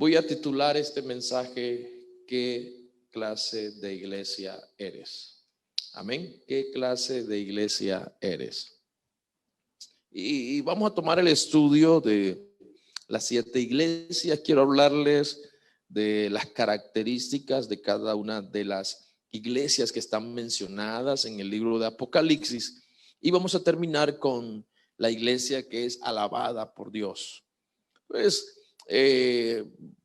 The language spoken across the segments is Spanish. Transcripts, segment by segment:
Voy a titular este mensaje: ¿qué clase de iglesia eres? Amén. ¿Qué clase de iglesia eres? Y vamos a tomar el estudio de las 7 iglesias. Quiero hablarles de las características de cada una de las iglesias que están mencionadas en el libro de Apocalipsis. Y vamos a terminar con la iglesia que es alabada por Dios. Pues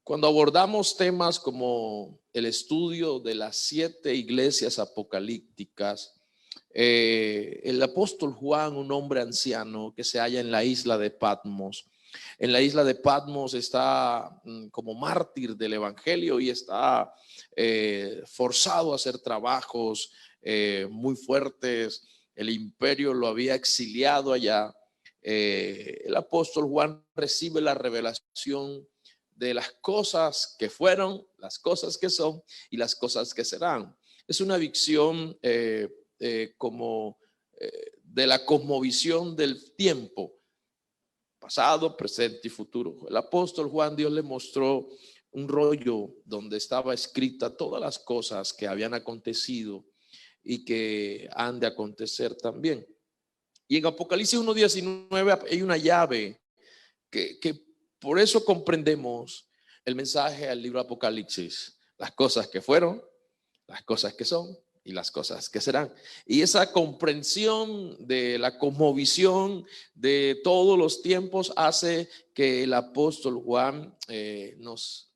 cuando abordamos temas como el estudio de las 7 iglesias apocalípticas, el apóstol Juan, un hombre anciano que se halla en la isla de Patmos, está como mártir del evangelio y está forzado a hacer trabajos muy fuertes. El imperio lo había exiliado allá. El apóstol Juan recibe la revelación de las cosas que fueron, las cosas que son y las cosas que serán. Es una visión de la cosmovisión del tiempo, pasado, presente y futuro. El apóstol Juan, Dios le mostró un rollo donde estaba escrita todas las cosas que habían acontecido y que han de acontecer también. Y en Apocalipsis 1:19 hay una llave que por eso comprendemos el mensaje al libro de Apocalipsis: las cosas que fueron, las cosas que son y las cosas que serán. Y esa comprensión de la cosmovisión de todos los tiempos hace que el apóstol Juan nos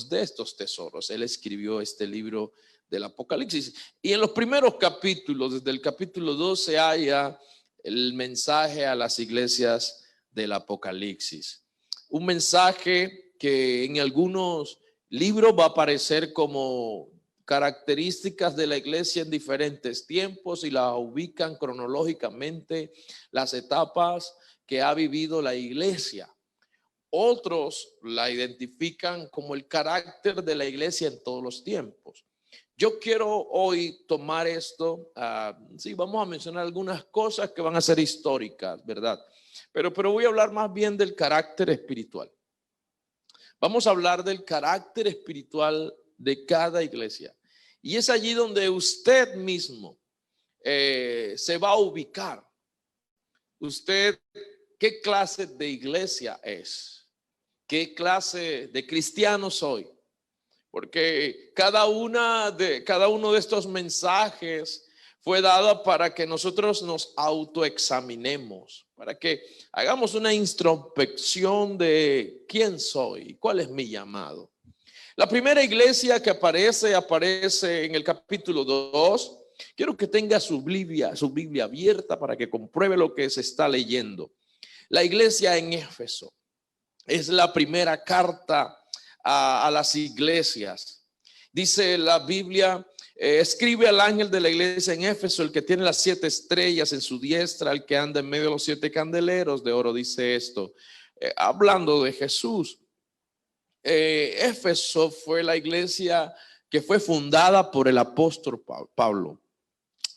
dé estos tesoros. Él escribió este libro del Apocalipsis. Y en los primeros capítulos, desde el capítulo 2, se halla el mensaje a las iglesias del Apocalipsis. Un mensaje que en algunos libros va a aparecer como características de la iglesia en diferentes tiempos y la ubican cronológicamente las etapas que ha vivido la iglesia. Otros la identifican como el carácter de la iglesia en todos los tiempos. Yo quiero hoy tomar esto, sí, vamos a mencionar algunas cosas que van a ser históricas, ¿verdad? Pero voy a hablar más bien del carácter espiritual. Vamos a hablar del carácter espiritual de cada iglesia. Y es allí donde usted mismo se va a ubicar. Usted, ¿qué clase de iglesia es? ¿Qué clase de cristiano soy? Porque cada uno de estos mensajes fue dado para que nosotros nos autoexaminemos, para que hagamos una introspección de quién soy y cuál es mi llamado. La primera iglesia que aparece en el capítulo 2. Quiero que tenga su Biblia abierta para que compruebe lo que se está leyendo. La iglesia en Éfeso es la primera carta a las iglesias. Dice la Biblia: escribe al ángel de la iglesia en Éfeso, el que tiene las 7 estrellas en su diestra, el que anda en medio de los 7 candeleros de oro, dice esto, hablando de Jesús. Éfeso fue la iglesia que fue fundada por el apóstol Pablo.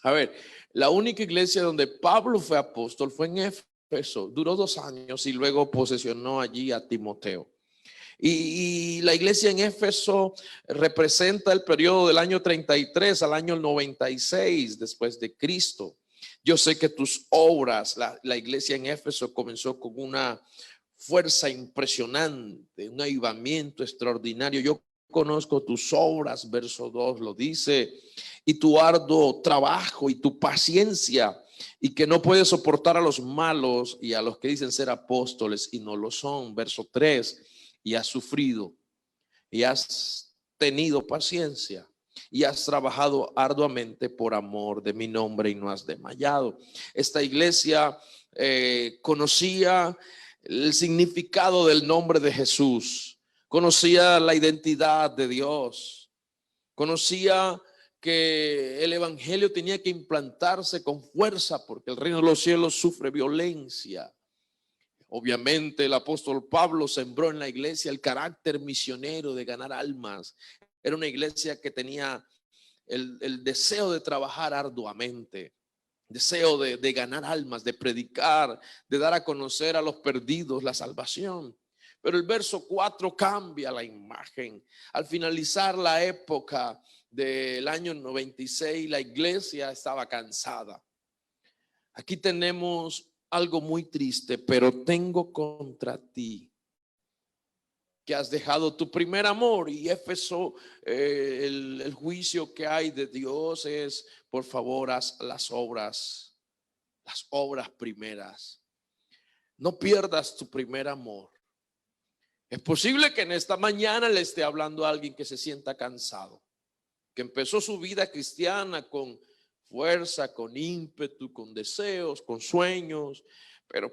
A ver, la única iglesia donde Pablo fue apóstol fue en Éfeso. Duró 2 años y luego posesionó allí a Timoteo. Y la iglesia en Éfeso representa el periodo del año 33 al año 96 después de Cristo. Yo sé que tus obras, la iglesia en Éfeso comenzó con una fuerza impresionante, un avivamiento extraordinario. Yo conozco tus obras, verso 2 lo dice, y tu arduo trabajo y tu paciencia, y que no puedes soportar a los malos y a los que dicen ser apóstoles y no lo son, verso 3, y has sufrido y has tenido paciencia y has trabajado arduamente por amor de mi nombre y no has desmayado. Esta iglesia conocía el significado del nombre de Jesús, conocía la identidad de Dios, conocía que el evangelio tenía que implantarse con fuerza porque el reino de los cielos sufre violencia. Obviamente el apóstol Pablo sembró en la iglesia el carácter misionero de ganar almas. Era una iglesia que tenía el deseo de trabajar arduamente, deseo de ganar almas, de predicar, de dar a conocer a los perdidos la salvación. Pero el verso 4 cambia la imagen. Al finalizar la época del año 96, la iglesia estaba cansada. Aquí tenemos algo muy triste: pero tengo contra ti que has dejado tu primer amor. Y Éfeso, el juicio que hay de Dios es: por favor, haz las obras primeras. No pierdas tu primer amor. Es posible que en esta mañana le esté hablando a alguien que se sienta cansado, que empezó su vida cristiana con fuerza, con ímpetu, con deseos, con sueños,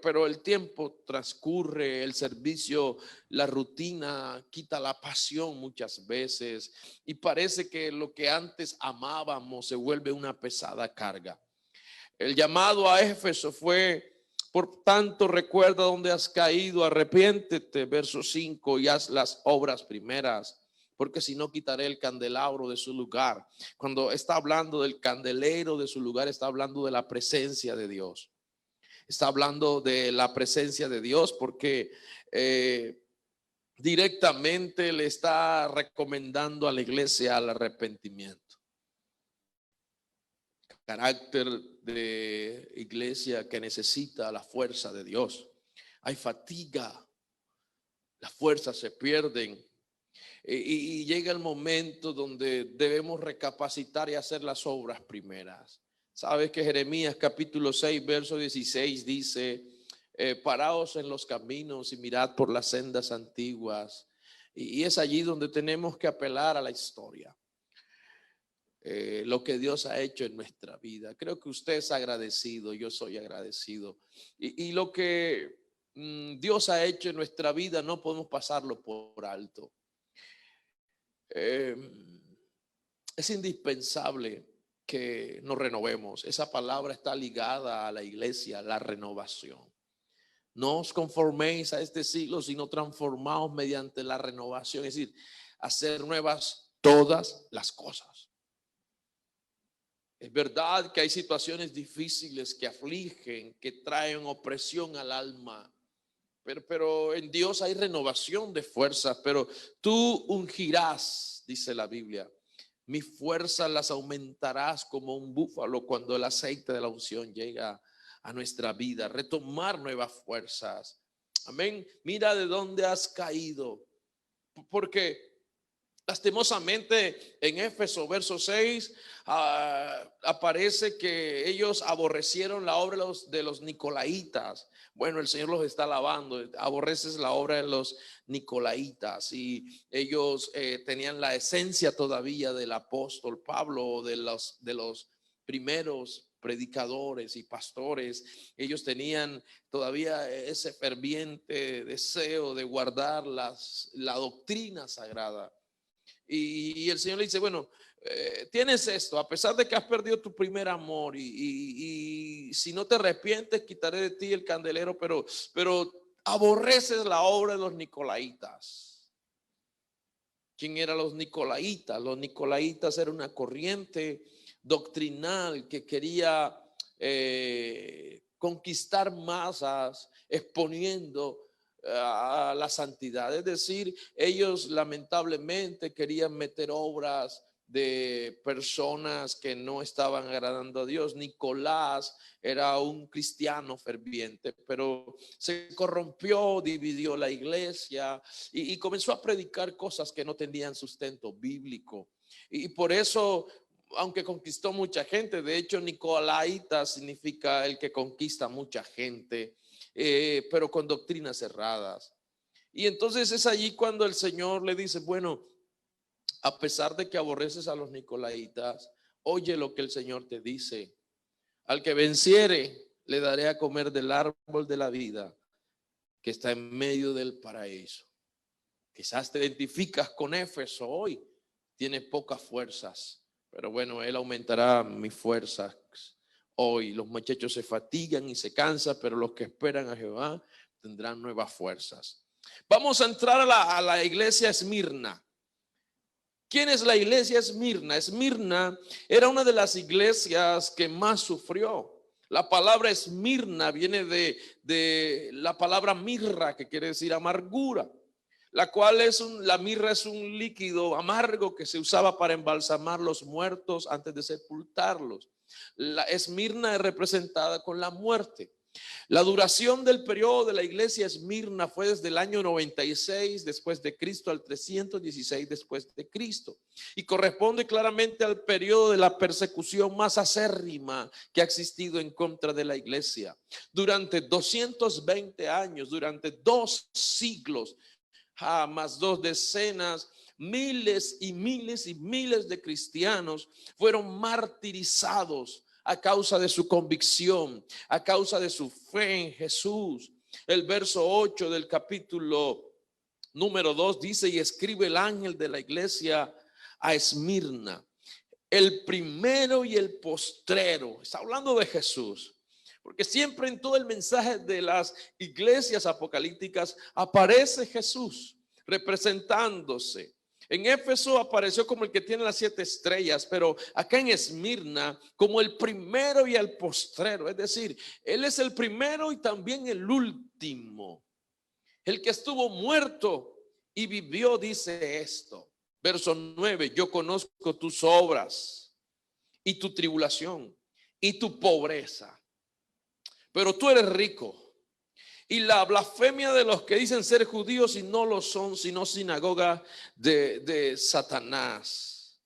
pero el tiempo transcurre, el servicio, la rutina quita la pasión muchas veces y parece que lo que antes amábamos se vuelve una pesada carga. El llamado a Éfeso fue: por tanto, recuerda dónde has caído, arrepiéntete, verso 5, y haz las obras primeras, porque si no, quitaré el candelabro de su lugar. Cuando está hablando del candelero de su lugar, está hablando de la presencia de Dios. Está hablando de la presencia de Dios porque directamente le está recomendando a la iglesia al arrepentimiento. Carácter de iglesia que necesita la fuerza de Dios. Hay fatiga, las fuerzas se pierden y llega el momento donde debemos recapacitar y hacer las obras primeras. Sabes que Jeremías capítulo 6 verso 16 dice: paraos en los caminos y mirad por las sendas antiguas. Y es allí donde tenemos que apelar a la historia. Lo que Dios ha hecho en nuestra vida. Creo que usted es agradecido, yo soy agradecido. Y lo que Dios ha hecho en nuestra vida no podemos pasarlo por alto. Es indispensable que nos renovemos. Esa palabra está ligada a la iglesia, la renovación. No os conforméis a este siglo, sino transformaos mediante la renovación. Es decir, hacer nuevas todas las cosas. Es verdad que hay situaciones difíciles que afligen, que traen opresión al alma, pero en Dios hay renovación de fuerzas. Pero tú ungirás, dice la Biblia, mis fuerzas las aumentarás como un búfalo cuando el aceite de la unción llega a nuestra vida. Retomar nuevas fuerzas. Amén. Mira de dónde has caído, porque lastimosamente en Éfeso verso 6 aparece que ellos aborrecieron la obra de los nicolaitas. Bueno, el Señor los está alabando. Aborreces la obra de los nicolaitas, y ellos tenían la esencia todavía del apóstol Pablo, de los primeros predicadores y pastores. Ellos tenían todavía ese ferviente deseo de guardar la doctrina sagrada. Y el Señor le dice: bueno, tienes esto, a pesar de que has perdido tu primer amor, y si no te arrepientes, quitaré de ti el candelero, pero aborreces la obra de los nicolaitas. ¿Quién eran los nicolaitas? Los nicolaitas era una corriente doctrinal que quería conquistar masas exponiendo a la santidad. Es decir, ellos lamentablemente querían meter obras de personas que no estaban agradando a Dios. Nicolás era un cristiano ferviente, pero se corrompió, dividió la iglesia y comenzó a predicar cosas que no tenían sustento bíblico. Y por eso, aunque conquistó mucha gente, de hecho nicolaita significa el que conquista mucha gente, pero con doctrinas erradas. Y entonces es allí cuando el Señor le dice: bueno, a pesar de que aborreces a los nicolaitas, oye lo que el Señor te dice: al que venciere le daré a comer del árbol de la vida que está en medio del paraíso. Quizás te identificas con Éfeso hoy, tienes pocas fuerzas, pero bueno, Él aumentará mis fuerzas. Hoy los muchachos se fatigan y se cansan, pero los que esperan a Jehová tendrán nuevas fuerzas. Vamos a entrar a la iglesia Esmirna. ¿Quién es la iglesia Esmirna? Esmirna era una de las iglesias que más sufrió. La palabra Esmirna viene de la palabra mirra, que quiere decir amargura. la cual la mirra es un líquido amargo que se usaba para embalsamar los muertos antes de sepultarlos. La Esmirna es representada con la muerte. La duración del periodo de la iglesia Esmirna fue desde el año 96 después de Cristo al 316 después de Cristo, y corresponde claramente al periodo de la persecución más acérrima que ha existido en contra de la iglesia. Durante 220 años, durante 2 siglos, más 2 decenas, miles y miles y miles de cristianos fueron martirizados a causa de su convicción, a causa de su fe en Jesús. El verso 8 del capítulo número 2 dice: y escribe el ángel de la iglesia a Esmirna, el primero y el postrero. Está hablando de Jesús, porque siempre en todo el mensaje de las iglesias apocalípticas aparece Jesús representándose. En Éfeso apareció como el que tiene las 7 estrellas, pero acá en Esmirna como el primero y el postrero. Es decir, Él es el primero y también el último, el que estuvo muerto y vivió. Dice esto, verso 9: yo conozco tus obras y tu tribulación y tu pobreza, pero tú eres rico, y la blasfemia de los que dicen ser judíos y no lo son, sino sinagoga de Satanás.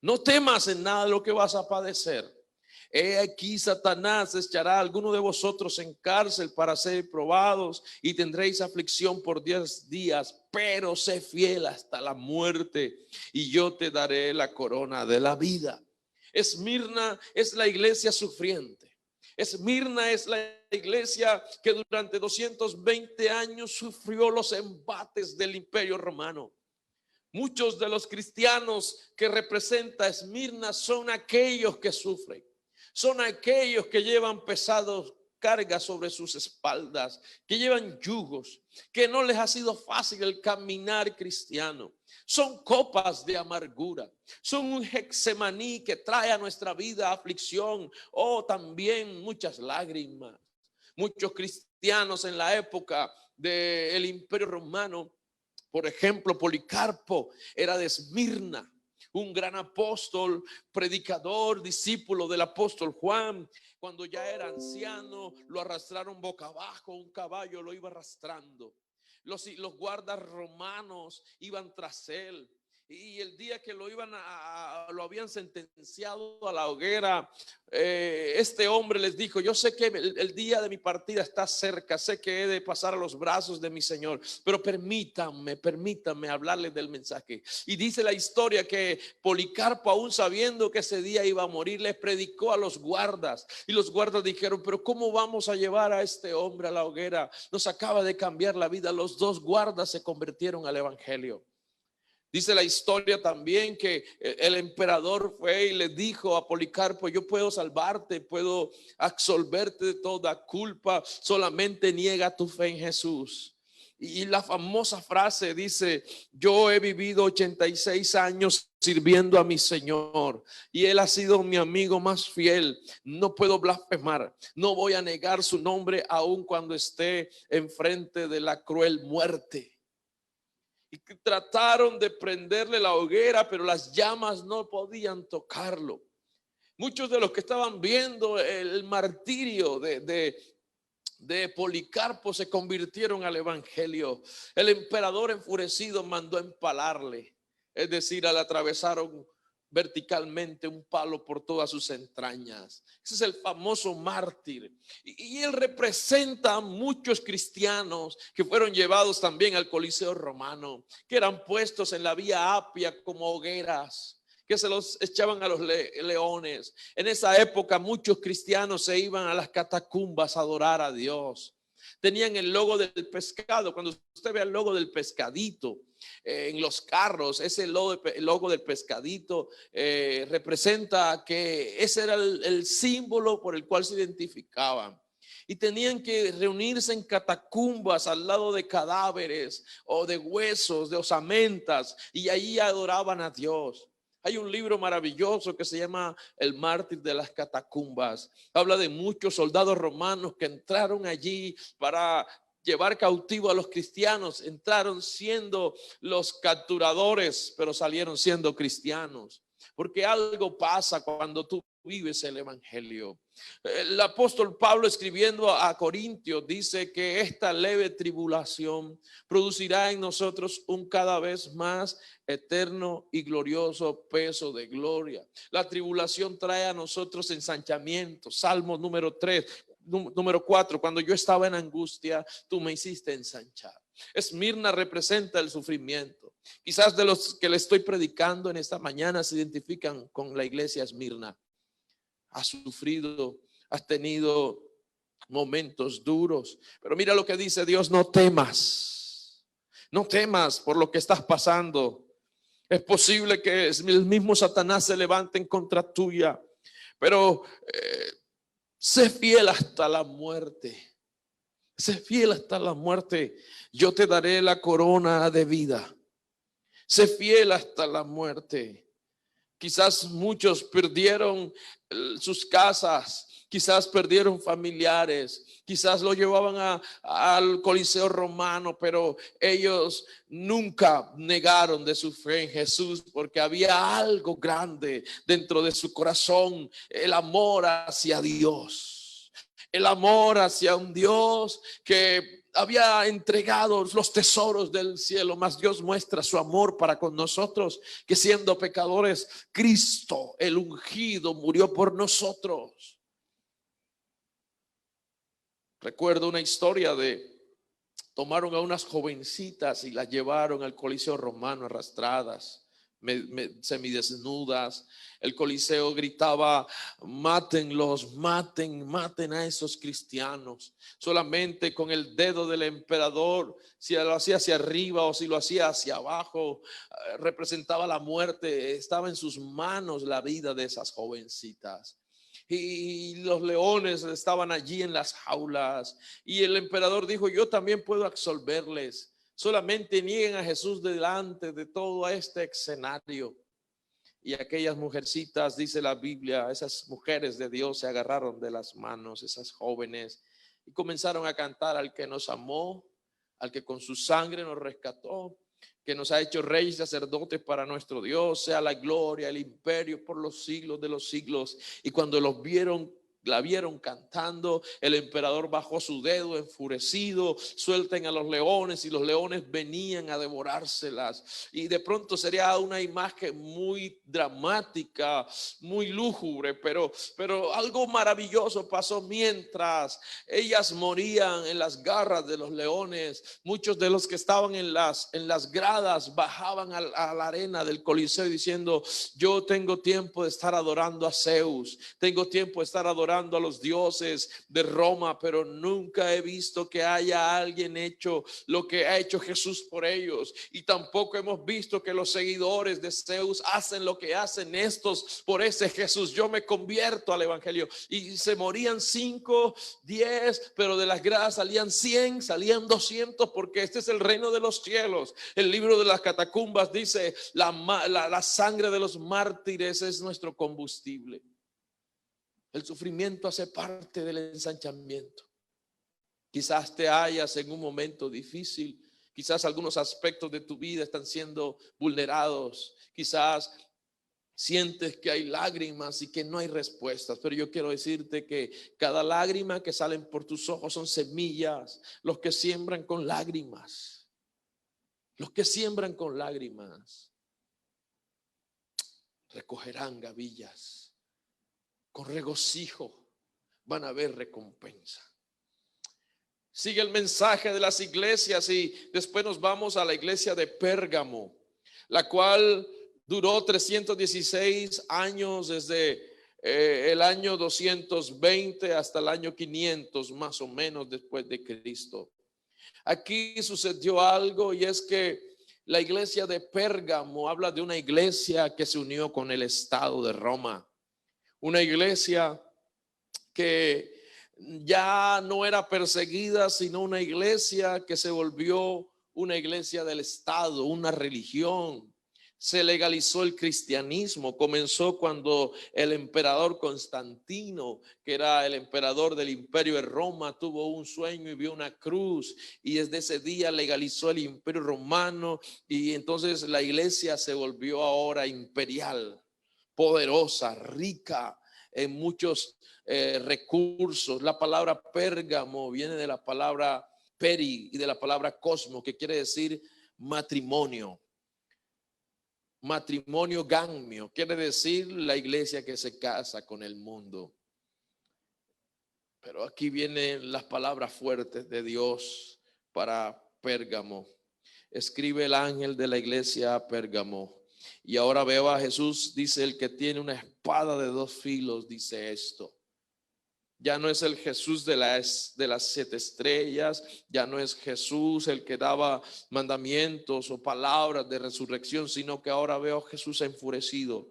No temas en nada lo que vas a padecer. He aquí, Satanás echará a alguno de vosotros en cárcel para ser probados, y tendréis aflicción por 10 días, pero sé fiel hasta la muerte, y yo te daré la corona de la vida. Esmirna es la iglesia sufriente. Esmirna es la iglesia que durante 220 años sufrió los embates del Imperio Romano. Muchos de los cristianos que representa Esmirna son aquellos que sufren, son aquellos que llevan pesados cargas sobre sus espaldas, que llevan yugos, que no les ha sido fácil el caminar cristiano. Son copas de amargura, son un Getsemaní que trae a nuestra vida aflicción, o también muchas lágrimas. Muchos cristianos en la época del Imperio Romano, por ejemplo, Policarpo era de Esmirna, un gran apóstol, predicador, discípulo del apóstol Juan. Cuando ya era anciano, lo arrastraron boca abajo, un caballo lo iba arrastrando. Los guardas romanos iban tras él, y el día que lo habían sentenciado a la hoguera, este hombre les dijo: yo sé que el día de mi partida está cerca, sé que he de pasar a los brazos de mi Señor, pero permítanme hablarles del mensaje. Y dice la historia que Policarpo, aún sabiendo que ese día iba a morir, les predicó a los guardas, y los guardas dijeron: pero ¿cómo vamos a llevar a este hombre a la hoguera? Nos acaba de cambiar la vida. Los 2 guardas se convirtieron al evangelio. Dice la historia también que el emperador fue y le dijo a Policarpo: yo puedo salvarte, puedo absolverte de toda culpa, solamente niega tu fe en Jesús. Y la famosa frase dice: yo he vivido 86 años sirviendo a mi Señor, y Él ha sido mi amigo más fiel. No puedo blasfemar, no voy a negar su nombre aun cuando esté enfrente de la cruel muerte. Y trataron de prenderle la hoguera, pero las llamas no podían tocarlo. Muchos de los que estaban viendo el martirio de Policarpo se convirtieron al evangelio. El emperador, enfurecido, mandó empalarle, es decir, le atravesaron verticalmente un palo por todas sus entrañas. Ese es el famoso mártir, y él representa a muchos cristianos que fueron llevados también al Coliseo romano, que eran puestos en la vía Apia como hogueras, que se los echaban a los leones. En esa época muchos cristianos se iban a las catacumbas a adorar a Dios. Tenían el logo del pescado. Cuando usted ve el logo del pescadito en los carros, ese logo del pescadito representa que ese era el símbolo por el cual se identificaban. Y tenían que reunirse en catacumbas al lado de cadáveres o de huesos, de osamentas, y allí adoraban a Dios. Hay un libro maravilloso que se llama El mártir de las catacumbas. Habla de muchos soldados romanos que entraron allí para llevar cautivo a los cristianos. Entraron siendo los capturadores, pero salieron siendo cristianos. Porque algo pasa cuando tú vives el evangelio. El apóstol Pablo, escribiendo a Corintios, dice que esta leve tribulación producirá en nosotros un cada vez más eterno y glorioso peso de gloria. La tribulación trae a nosotros ensanchamiento. Salmo número 3, número 4, cuando yo estaba en angustia, tú me hiciste ensanchar. Esmirna representa el sufrimiento. Quizás de los que le estoy predicando en esta mañana se identifican con la iglesia Esmirna. Has sufrido, has tenido momentos duros, pero mira lo que dice Dios: no temas, no temas por lo que estás pasando. Es posible que el mismo Satanás se levante en contra tuya, pero sé fiel hasta la muerte. Sé fiel hasta la muerte. Yo te daré la corona de vida. Sé fiel hasta la muerte. Quizás muchos perdieron sus casas, quizás perdieron familiares, quizás lo llevaban al Coliseo Romano, pero ellos nunca negaron de su fe en Jesús, porque había algo grande dentro de su corazón: el amor hacia Dios, el amor hacia un Dios que había entregado los tesoros del cielo. Mas Dios muestra su amor para con nosotros, que siendo pecadores, Cristo, el ungido, murió por nosotros. Recuerdo una historia tomaron a unas jovencitas y las llevaron al Coliseo Romano arrastradas, semidesnudas. El Coliseo gritaba: mátenlos, maten a esos cristianos. Solamente con el dedo del emperador, si lo hacía hacia arriba o si lo hacía hacia abajo, representaba la muerte. Estaba en sus manos la vida de esas jovencitas. Y los leones estaban allí en las jaulas. Y el emperador dijo: yo también puedo absolverles. Solamente nieguen a Jesús delante de todo este escenario. Y aquellas mujercitas, dice la Biblia, esas mujeres de Dios se agarraron de las manos, esas jóvenes, y comenzaron a cantar: al que nos amó, al que con su sangre nos rescató, que nos ha hecho reyes y sacerdotes para nuestro Dios, sea la gloria, el imperio por los siglos de los siglos. Y cuando la vieron cantando, el emperador bajó su dedo enfurecido: suelten a los leones. Y los leones venían a devorárselas. Y de pronto sería una imagen muy dramática, muy lúgubre, pero algo maravilloso pasó. Mientras ellas morían en las garras de los leones, muchos de los que estaban en las gradas bajaban a la arena del Coliseo diciendo: yo tengo tiempo de estar adorando a Zeus, tengo tiempo de estar adorando a los dioses de Roma, pero nunca he visto que haya alguien hecho lo que ha hecho Jesús por ellos. Y tampoco hemos visto que los seguidores de Zeus hacen lo que hacen estos por ese Jesús. Yo me convierto al evangelio. Y se morían 5, 10, pero de las gradas salían 100, salían 200, porque este es el reino de los cielos. El libro de las catacumbas dice: la sangre de los mártires es nuestro combustible. El sufrimiento hace parte del ensanchamiento. Quizás te hallas en un momento difícil. Quizás algunos aspectos de tu vida están siendo vulnerados. Quizás sientes que hay lágrimas y que no hay respuestas. Pero yo quiero decirte que cada lágrima que salen por tus ojos son semillas. Los que siembran con lágrimas, los que siembran con lágrimas, recogerán gavillas. Con regocijo van a ver recompensa. Sigue el mensaje de las iglesias y después nos vamos a la iglesia de Pérgamo, la cual duró 316 años, desde el año 220 hasta el año 500 más o menos después de Cristo. Aquí sucedió algo, y es que la iglesia de Pérgamo habla de una iglesia que se unió con el Estado de Roma. Una iglesia que ya no era perseguida, sino una iglesia que se volvió una iglesia del Estado, una religión. se legalizó el cristianismo. Comenzó cuando el emperador Constantino, que era el emperador del imperio de Roma, tuvo un sueño y vio una cruz, y desde ese día legalizó el imperio romano, y entonces la iglesia se volvió ahora imperial, poderosa, rica en muchos recursos. La palabra Pérgamo viene de la palabra peri y de la palabra cosmo, que quiere decir matrimonio. Matrimonio gamio quiere decir la iglesia que se casa con el mundo. Pero aquí vienen las palabras fuertes de Dios para Pérgamo. Escribe el ángel de la iglesia a Pérgamo. Y ahora veo a Jesús, dice: el que tiene una espada de dos filos, dice esto. Ya no es el Jesús de las 7 estrellas, ya no es Jesús el que daba mandamientos o palabras de resurrección, sino que ahora veo a Jesús enfurecido,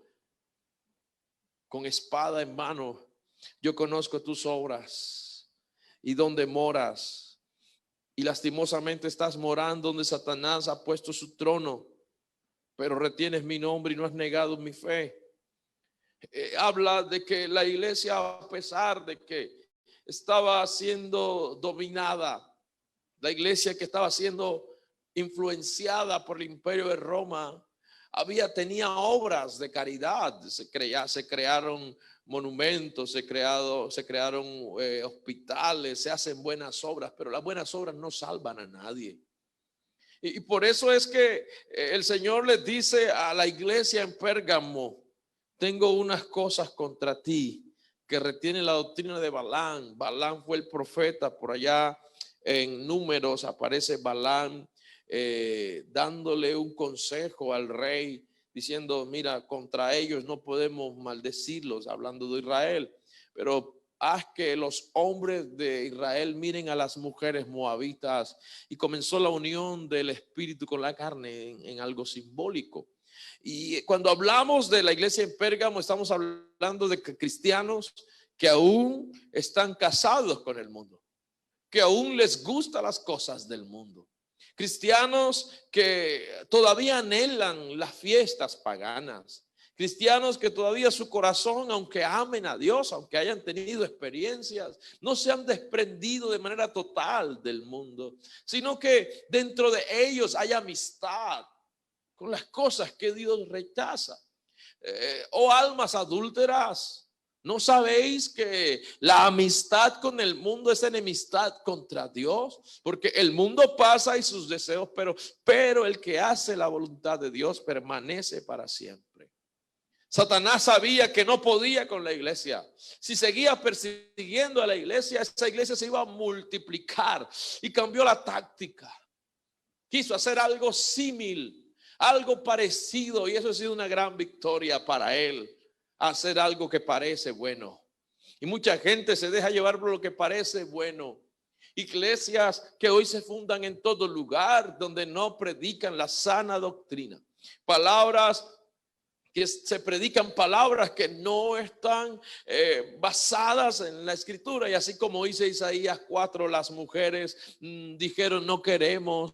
con espada en mano. Yo conozco tus obras y donde moras, y lastimosamente estás morando donde Satanás ha puesto su trono, pero retienes mi nombre y no has negado mi fe. Habla de que la iglesia, a pesar de que estaba siendo dominada, la iglesia que estaba siendo influenciada por el imperio de Roma, tenía obras de caridad. Se crearon monumentos, se crearon hospitales, se hacen buenas obras, pero las buenas obras no salvan a nadie. Y por eso es que el Señor les dice a la iglesia en Pérgamo: tengo unas cosas contra ti, que retienen la doctrina de Balaam. Balaam fue el profeta. Por allá en Números aparece Balaam dándole un consejo al rey, diciendo: mira, contra ellos no podemos maldecirlos, hablando de Israel, pero haz que los hombres de Israel miren a las mujeres moabitas. Y comenzó la unión del espíritu con la carne en algo simbólico. Y cuando hablamos de la iglesia en Pérgamo, estamos hablando de cristianos que aún están casados con el mundo, que aún les gustan las cosas del mundo. Cristianos que todavía anhelan las fiestas paganas. Cristianos que todavía su corazón, aunque amen a Dios, aunque hayan tenido experiencias, no se han desprendido de manera total del mundo, sino que dentro de ellos hay amistad con las cosas que Dios rechaza. Oh almas adúlteras, ¿no sabéis que la amistad con el mundo es enemistad contra Dios? Porque el mundo pasa y sus deseos, pero el que hace la voluntad de Dios permanece para siempre. Satanás sabía que no podía con la iglesia. Si seguía persiguiendo a la iglesia, esa iglesia se iba a multiplicar, y cambió la táctica. Quiso hacer algo similar, algo parecido, y eso ha sido una gran victoria para él, hacer algo que parece bueno. Y mucha gente se deja llevar por lo que parece bueno. Iglesias que hoy se fundan en todo lugar, donde no predican la sana doctrina. Palabras que se predican, palabras que no están basadas en la escritura. Y así como dice Isaías 4, las mujeres dijeron: no queremos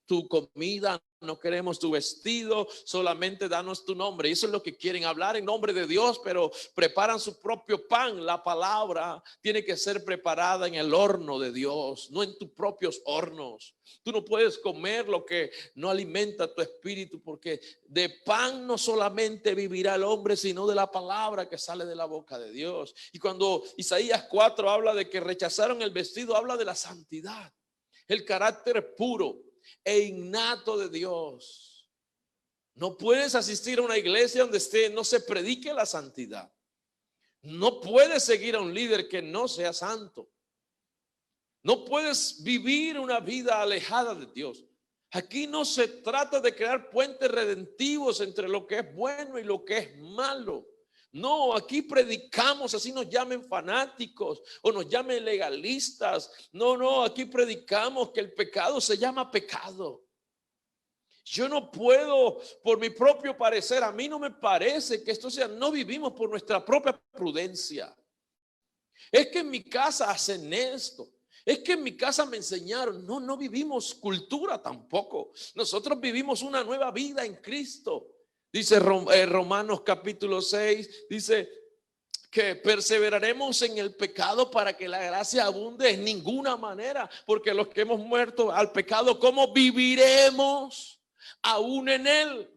tu comida, no queremos tu vestido, solamente danos tu nombre. Y eso es lo que quieren, hablar en nombre de Dios, pero preparan su propio pan. La palabra tiene que ser preparada en el horno de Dios, no en tus propios hornos. Tú no puedes comer lo que no alimenta tu espíritu, porque de pan no solamente vivirá el hombre, sino de la palabra que sale de la boca de Dios. Y cuando Isaías 4 habla de que rechazaron el vestido, habla de la santidad, el carácter puro e innato de Dios. No puedes asistir a una iglesia donde no se predique la santidad. No puedes seguir a un líder que no sea santo. No puedes vivir una vida alejada de Dios. Aquí no se trata de crear puentes redentivos entre lo que es bueno y lo que es malo. No, aquí predicamos, así nos llamen fanáticos o nos llamen legalistas. No, aquí predicamos que el pecado se llama pecado. Yo no puedo, por mi propio parecer, a mí no me parece que esto sea, no vivimos por nuestra propia prudencia. Es que en mi casa hacen esto. Es que en mi casa me enseñaron. No vivimos cultura tampoco. Nosotros vivimos una nueva vida en Cristo. Dice Romanos capítulo 6, dice que perseveraremos en el pecado para que la gracia abunde. En ninguna manera, porque los que hemos muerto al pecado, ¿cómo viviremos aún en él?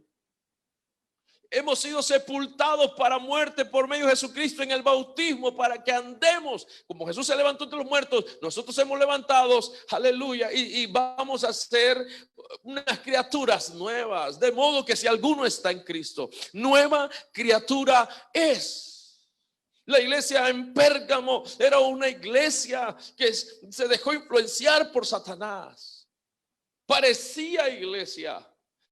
Hemos sido sepultados para muerte por medio de Jesucristo en el bautismo, para que andemos como Jesús se levantó entre los muertos. Nosotros hemos levantados, aleluya, y vamos a ser unas criaturas nuevas. De modo que si alguno está en Cristo, nueva criatura es. La iglesia en Pérgamo era una iglesia que se dejó influenciar por Satanás. Parecía iglesia,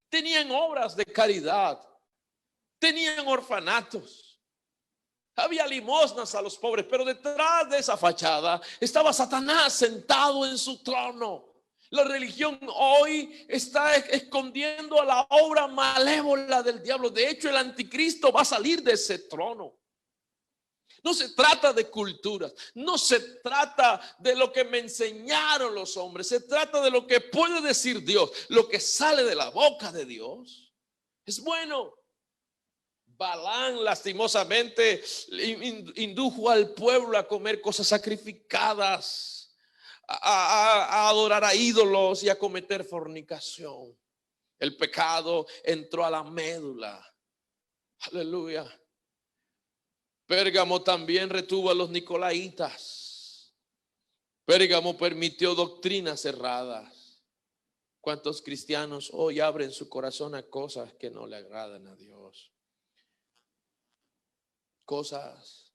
tenían obras de caridad, tenían orfanatos, había limosnas a los pobres, pero detrás de esa fachada estaba Satanás sentado en su trono. La religión hoy está escondiendo a la obra malévola del diablo. De hecho, el anticristo va a salir de ese trono. No se trata de culturas, no se trata de lo que me enseñaron los hombres, se trata de lo que puede decir Dios. Lo que sale de la boca de Dios es bueno. Balán lastimosamente indujo al pueblo a comer cosas sacrificadas, a adorar a ídolos y a cometer fornicación. El pecado entró a la médula. Aleluya. Pérgamo también retuvo a los nicolaitas. Pérgamo permitió doctrinas cerradas. ¿Cuántos cristianos hoy abren su corazón a cosas que no le agradan a Dios? Cosas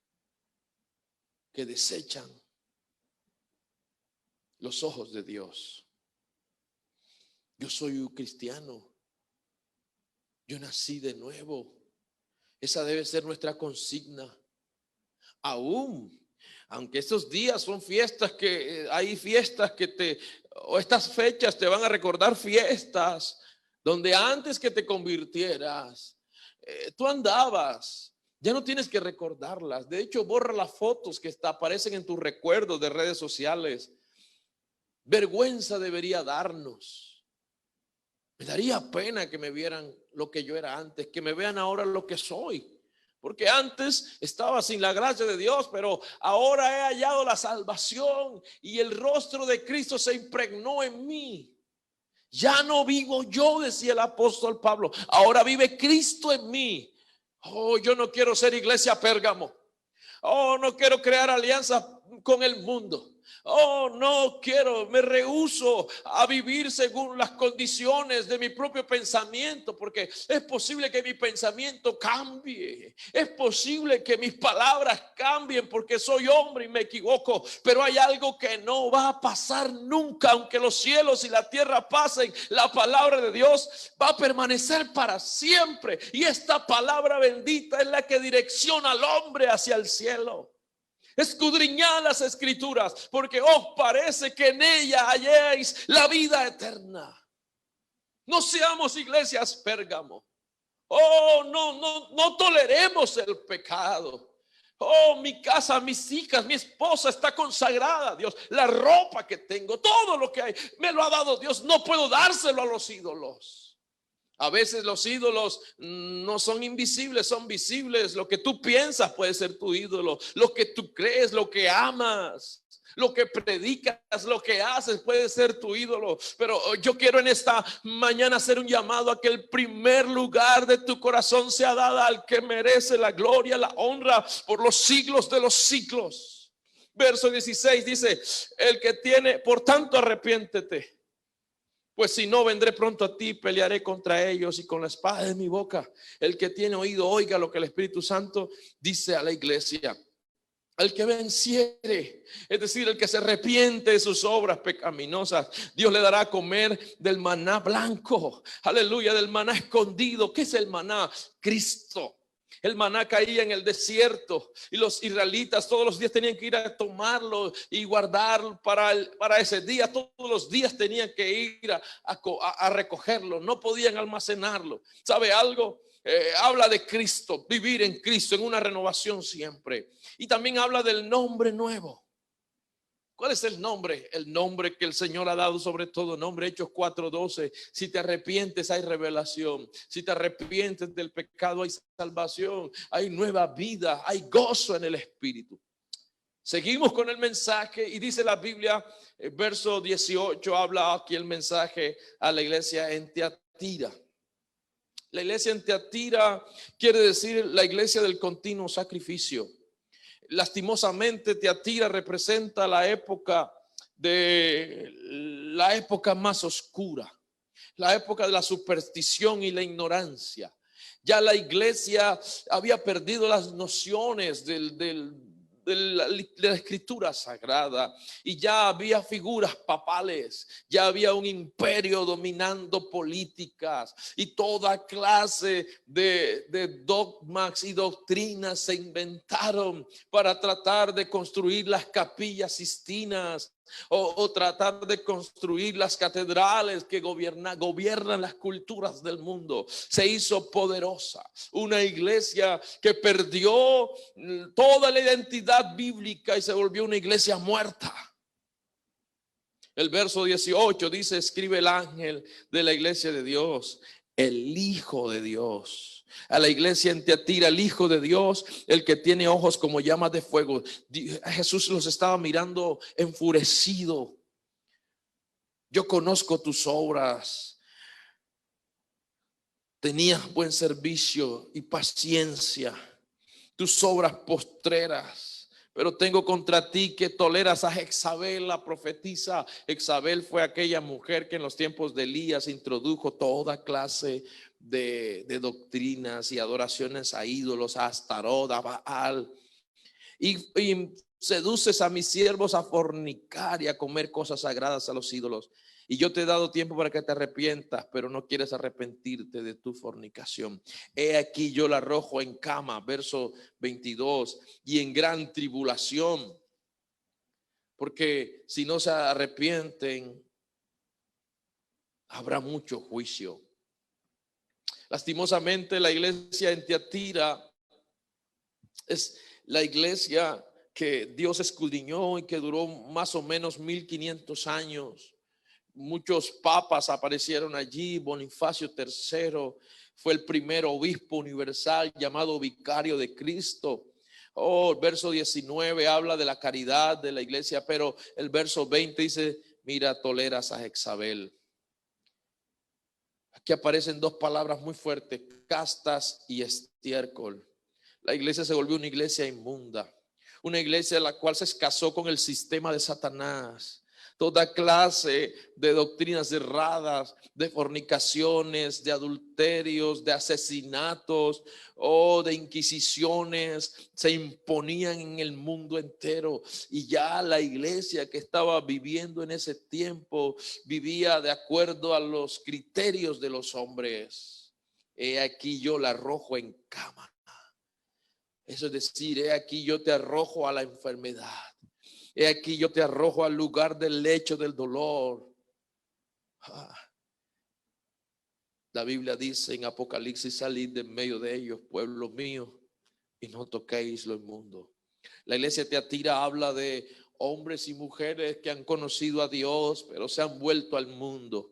que desechan los ojos de Dios. Yo soy un cristiano. Yo nací de nuevo. Esa debe ser nuestra consigna. Aunque estos días son fiestas que hay fiestas o estas fechas te van a recordar fiestas donde antes que te convirtieras, tú andabas. Ya no tienes que recordarlas. De hecho, borra las fotos que aparecen en tus recuerdos de redes sociales. Vergüenza debería darnos. Me daría pena que me vieran lo que yo era antes, que me vean ahora lo que soy. Porque antes estaba sin la gracia de Dios, pero ahora he hallado la salvación y el rostro de Cristo se impregnó en mí. Ya no vivo yo, decía el apóstol Pablo, ahora vive Cristo en mí. Oh, yo no quiero ser iglesia Pérgamo. Oh, no quiero crear alianzas con el mundo. Oh, no quiero, me rehúso a vivir según las condiciones de mi propio pensamiento, porque es posible que mi pensamiento cambie. Es posible que mis palabras cambien porque soy hombre y me equivoco, pero hay algo que no va a pasar nunca. Aunque los cielos y la tierra pasen, la palabra de Dios va a permanecer para siempre. Y esta palabra bendita es la que direcciona al hombre hacia el cielo. Escudriñad las escrituras, porque os parece que en ella halléis la vida eterna. No seamos iglesias Pérgamo. Oh, no toleremos el pecado. Oh, mi casa, mis hijas, mi esposa está consagrada a Dios. La ropa que tengo, todo lo que hay, me lo ha dado Dios. No puedo dárselo a los ídolos. A veces los ídolos no son invisibles, son visibles. Lo que tú piensas puede ser tu ídolo. Lo que tú crees, lo que amas, lo que predicas, lo que haces puede ser tu ídolo. Pero yo quiero en esta mañana hacer un llamado a que el primer lugar de tu corazón sea dado al que merece la gloria, la honra por los siglos de los siglos. Verso 16 dice: el que tiene, por tanto arrepiéntete, pues si no, vendré pronto a ti, pelearé contra ellos y con la espada de mi boca. El que tiene oído, oiga lo que el Espíritu Santo dice a la iglesia. Al que venciere, es decir, el que se arrepiente de sus obras pecaminosas, Dios le dará a comer del maná blanco. Aleluya, del maná escondido. ¿Qué es el maná? Cristo. El maná caía en el desierto y los israelitas todos los días tenían que ir a tomarlo y guardarlo para ese día. Todos los días tenían que ir a recogerlo, no podían almacenarlo. ¿Sabe algo? Habla de Cristo, vivir en Cristo, en una renovación siempre. Y también habla del nombre nuevo. ¿Cuál es el nombre? El nombre que el Señor ha dado sobre todo nombre. Hechos 4:12. Si te arrepientes hay revelación. Si te arrepientes del pecado hay salvación. Hay nueva vida. Hay gozo en el Espíritu. Seguimos con el mensaje y dice la Biblia, verso 18, habla aquí el mensaje a la iglesia en Tiatira. La iglesia en Tiatira quiere decir la iglesia del continuo sacrificio. Lastimosamente, Tiatira representa la época más oscura, la época de la superstición y la ignorancia. Ya la iglesia había perdido las nociones de la escritura sagrada y ya había figuras papales, ya había un imperio dominando políticas y toda clase de dogmas y doctrinas se inventaron para tratar de construir las capillas Sixtinas o tratar de construir las catedrales que gobiernan las culturas del mundo. Se hizo poderosa una iglesia que perdió toda la identidad bíblica y se volvió una iglesia muerta. El verso 18 dice: escribe el ángel de la iglesia de Dios, el Hijo de Dios. A la iglesia en Tiatira, el Hijo de Dios, el que tiene ojos como llamas de fuego. Jesús los estaba mirando enfurecido. Yo conozco tus obras. Tenías buen servicio y paciencia, tus obras postreras, pero tengo contra ti que toleras a Jezabel, la profetisa. Jezabel fue aquella mujer que en los tiempos de Elías introdujo toda clase de doctrinas y adoraciones a ídolos, a Astarot, a Baal, y seduces a mis siervos a fornicar y a comer cosas sagradas a los ídolos. Y yo te he dado tiempo para que te arrepientas, pero no quieres arrepentirte de tu fornicación. He aquí yo la arrojo en cama, verso 22, y en gran tribulación, porque si no se arrepienten, habrá mucho juicio. Lastimosamente, la iglesia en Tiatira es la iglesia que Dios escudriñó y que duró más o menos 1500 años. Muchos papas aparecieron allí. Bonifacio III fue el primer obispo universal llamado vicario de Cristo. El verso 19 habla de la caridad de la iglesia, pero el verso 20 dice: mira, toleras a Jezabel. Aquí aparecen dos palabras muy fuertes: castas y estiércol. La iglesia se volvió una iglesia inmunda, una iglesia en la cual se casó con el sistema de Satanás. Toda clase de doctrinas erradas, de fornicaciones, de adulterios, de asesinatos o de inquisiciones se imponían en el mundo entero. Y ya la iglesia que estaba viviendo en ese tiempo vivía de acuerdo a los criterios de los hombres. He aquí yo la arrojo en cama. Eso es decir, he aquí yo te arrojo a la enfermedad. He aquí yo te arrojo al lugar del lecho del dolor. La Biblia dice en Apocalipsis: salid de en medio de ellos, pueblo mío, y no toquéis lo inmundo. La iglesia de Tiatira habla de hombres y mujeres que han conocido a Dios, pero se han vuelto al mundo.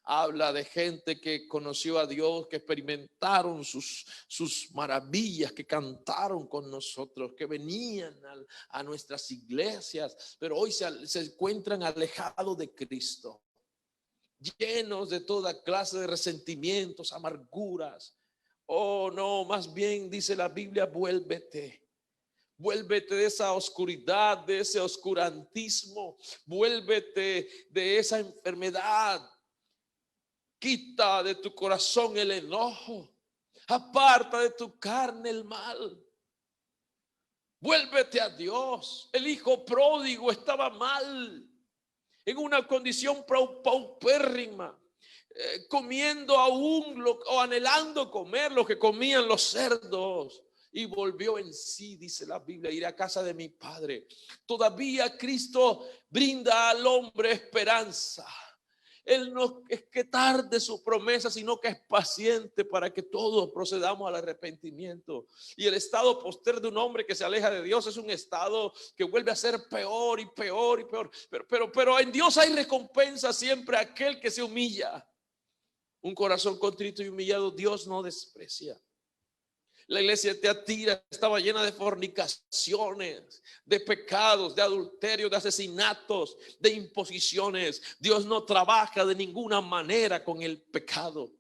Habla de gente que conoció a Dios, que experimentaron sus maravillas, que cantaron con nosotros, que venían a nuestras iglesias, pero hoy se encuentran alejados de Cristo, llenos de toda clase de resentimientos, amarguras. Oh no, más bien dice la Biblia: vuélvete. Vuélvete de esa oscuridad, de ese oscurantismo, vuélvete de esa enfermedad. Quita de tu corazón el enojo. Aparta de tu carne el mal. Vuélvete a Dios. El hijo pródigo estaba mal, en una condición paupérrima, comiendo aún o anhelando comer lo que comían los cerdos. Y volvió en sí, dice la Biblia: iré a casa de mi padre. Todavía Cristo brinda al hombre esperanza. Él no es que tarde su promesa, sino que es paciente para que todos procedamos al arrepentimiento. Y el estado postrer de un hombre que se aleja de Dios es un estado que vuelve a ser peor y peor y peor. Pero en Dios hay recompensa siempre a aquel que se humilla. Un corazón contrito y humillado Dios no desprecia. La iglesia de Tiatira estaba llena de fornicaciones, de pecados, de adulterio, de asesinatos, de imposiciones. Dios no trabaja de ninguna manera con el pecado,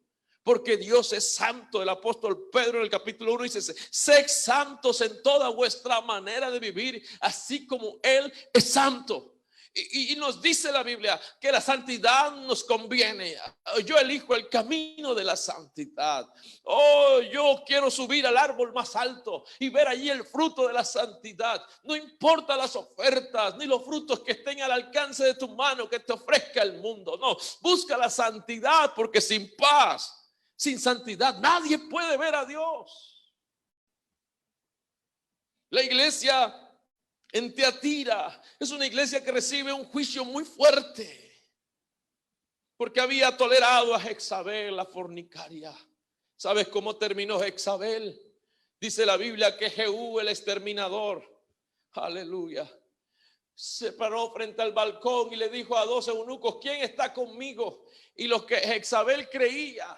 porque Dios es santo. El apóstol Pedro en el capítulo 1 dice: sed santos en toda vuestra manera de vivir, así como Él es santo. Y nos dice la Biblia que la santidad nos conviene. Yo elijo el camino de la santidad. Oh, yo quiero subir al árbol más alto y ver allí el fruto de la santidad. No importa las ofertas ni los frutos que estén al alcance de tu mano que te ofrezca el mundo. No, busca la santidad, porque sin paz, sin santidad, nadie puede ver a Dios. La iglesia en Tiatira es una iglesia que recibe un juicio muy fuerte porque había tolerado a Jezabel, la fornicaria. ¿Sabes cómo terminó Jezabel? Dice la Biblia que Jehú, el exterminador, aleluya, se paró frente al balcón y le dijo a 2 eunucos: ¿quién está conmigo? Y los que Jezabel creía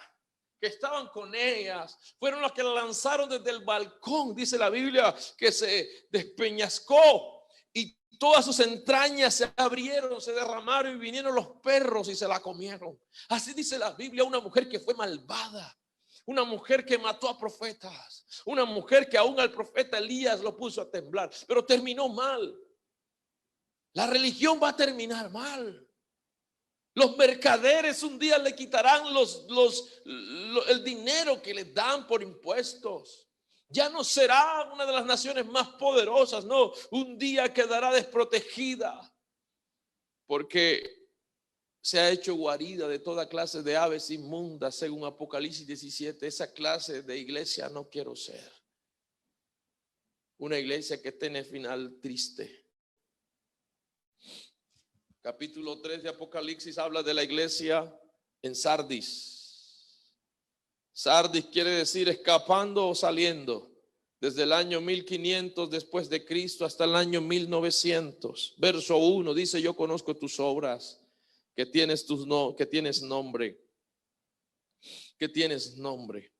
que estaban con ellas fueron los que la lanzaron desde el balcón. Dice la Biblia que se despeñascó y todas sus entrañas se abrieron, se derramaron, y vinieron los perros y se la comieron. Así dice la Biblia, una mujer que fue malvada, una mujer que mató a profetas, una mujer que aún al profeta Elías lo puso a temblar, pero terminó mal. La religión va a terminar mal. Los mercaderes un día le quitarán el dinero que les dan por impuestos. Ya no será una de las naciones más poderosas, no, un día quedará desprotegida, porque se ha hecho guarida de toda clase de aves inmundas, según Apocalipsis 17. Esa clase de iglesia no quiero ser. Una iglesia que esté en el final triste. Capítulo 3 de Apocalipsis habla de la iglesia en Sardis. Sardis quiere decir escapando o saliendo. Desde el año 1500 después de Cristo hasta el año 1900. Verso 1 dice: yo conozco tus obras, que tienes nombre. Que tienes nombre.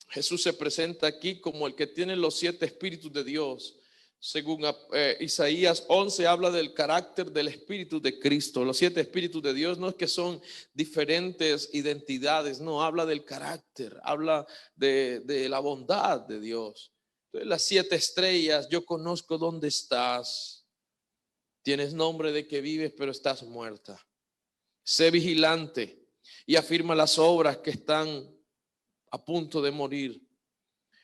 Jesús se presenta aquí como el que tiene los 7 espíritus de Dios. Según Isaías 11 habla del carácter del Espíritu de Cristo. Los 7 espíritus de Dios no es que son diferentes identidades, no, habla del carácter, habla de la bondad de Dios. Entonces, las 7 estrellas: yo conozco dónde estás, tienes nombre de que vives pero estás muerta. Sé vigilante y afirma las obras que están a punto de morir,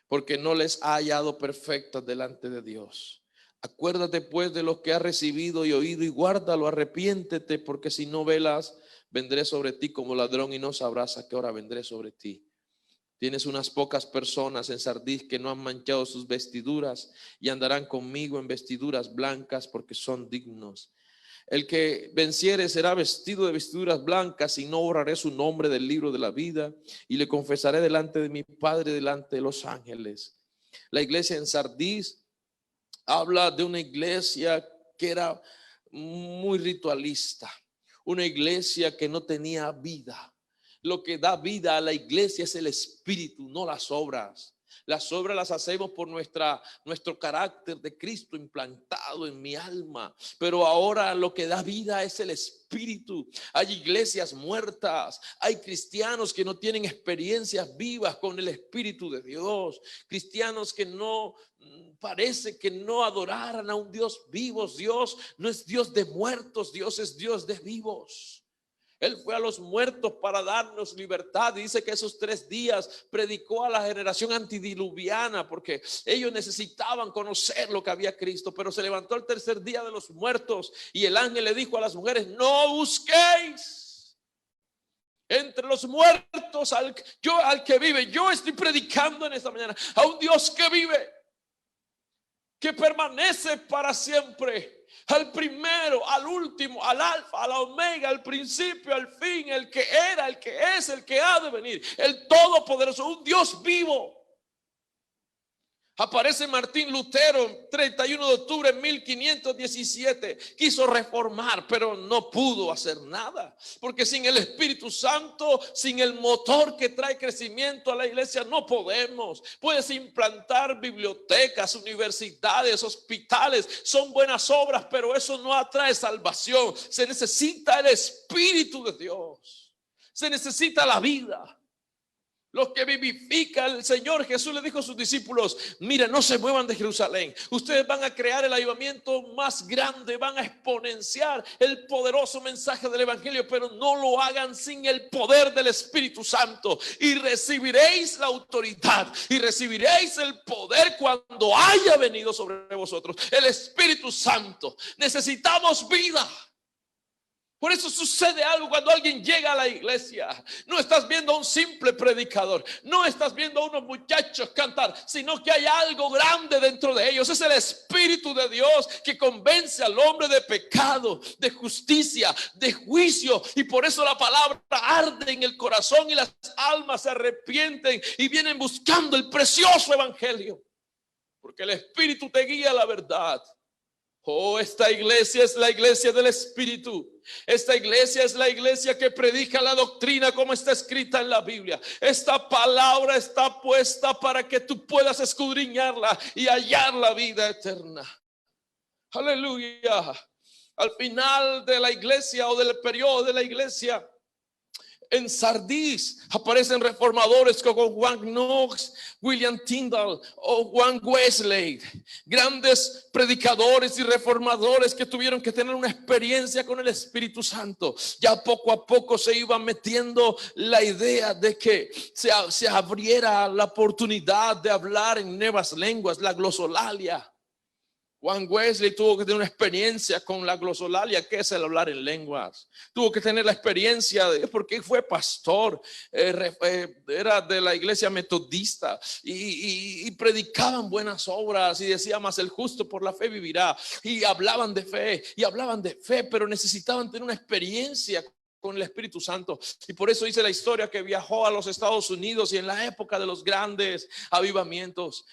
porque no les ha hallado perfectas delante de Dios. Acuérdate pues de lo que has recibido y oído y guárdalo, arrepiéntete, porque si no velas, vendré sobre ti como ladrón y no sabrás a qué hora vendré sobre ti. Tienes unas pocas personas en Sardis que no han manchado sus vestiduras y andarán conmigo en vestiduras blancas, porque son dignos. El que venciere será vestido de vestiduras blancas, y no borraré su nombre del libro de la vida, y le confesaré delante de mi Padre, delante de los ángeles. La iglesia en Sardis habla de una iglesia que era muy ritualista, una iglesia que no tenía vida. Lo que da vida a la iglesia es el espíritu, no las obras. Las obras las hacemos por nuestro carácter de Cristo implantado en mi alma. Pero ahora lo que da vida es el espíritu. Hay iglesias muertas. Hay cristianos que no tienen experiencias vivas con el Espíritu de Dios. Cristianos que no, parece que no adoraran a un Dios vivo. Dios no es Dios de muertos, Dios es Dios de vivos. Él fue a los muertos para darnos libertad. Y dice que esos 3 días predicó a la generación antidiluviana, porque ellos necesitaban conocer lo que había Cristo. Pero se levantó el 3er día de los muertos, y el ángel le dijo a las mujeres: no busquéis entre los muertos al que vive. Yo estoy predicando en esta mañana a un Dios que vive. que permanece para siempre, al primero, al último, al alfa, al omega, al principio, al fin, el que era, el que es, el que ha de venir, el todopoderoso, un Dios vivo. Aparece Martín Lutero, 31 de octubre de 1517. Quiso reformar, pero no pudo hacer nada. Porque sin el Espíritu Santo, sin el motor que trae crecimiento a la iglesia, no podemos. Puedes implantar bibliotecas, universidades, hospitales. Son buenas obras, pero eso no atrae salvación. Se necesita el Espíritu de Dios. Se necesita la vida. Los que vivifica el Señor Jesús le dijo a sus discípulos: mira, no se muevan de Jerusalén. Ustedes van a crear el avivamiento más grande, van a exponenciar el poderoso mensaje del evangelio, pero no lo hagan sin el poder del Espíritu Santo. Y recibiréis la autoridad y recibiréis el poder cuando haya venido sobre vosotros el Espíritu Santo. Necesitamos vida. Por eso sucede algo cuando alguien llega a la iglesia. No estás viendo a un simple predicador, no estás viendo a unos muchachos cantar, sino que hay algo grande dentro de ellos. Es el Espíritu de Dios que convence al hombre de pecado, de justicia, de juicio. Y por eso la palabra arde en el corazón y las almas se arrepienten y vienen buscando el precioso evangelio. Porque el Espíritu te guía a la verdad. Oh, esta iglesia es la iglesia del Espíritu. Esta iglesia es la iglesia que predica la doctrina como está escrita en la Biblia. Esta palabra está puesta para que tú puedas escudriñarla y hallar la vida eterna. Aleluya. Al final de la iglesia o del periodo de la iglesia, en Sardis aparecen reformadores como Juan Knox, William Tyndale o Juan Wesley, grandes predicadores y reformadores que tuvieron que tener una experiencia con el Espíritu Santo. Ya poco a poco se iba metiendo la idea de que se abriera la oportunidad de hablar en nuevas lenguas, la glosolalia. Juan Wesley tuvo que tener una experiencia con la glosolalia, que es el hablar en lenguas. Tuvo que tener la experiencia porque fue pastor, era de la iglesia metodista y predicaban buenas obras y decía: más el justo por la fe vivirá. Y hablaban de fe, pero necesitaban tener una experiencia con el Espíritu Santo. Y por eso dice la historia que viajó a los Estados Unidos y en la época de los grandes avivamientos,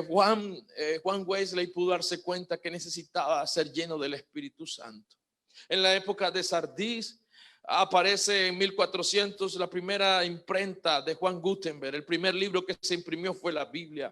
Juan Wesley pudo darse cuenta que necesitaba ser lleno del Espíritu Santo. En la época de Sardis aparece en 1400 la primera imprenta de Juan Gutenberg. El primer libro que se imprimió fue la Biblia.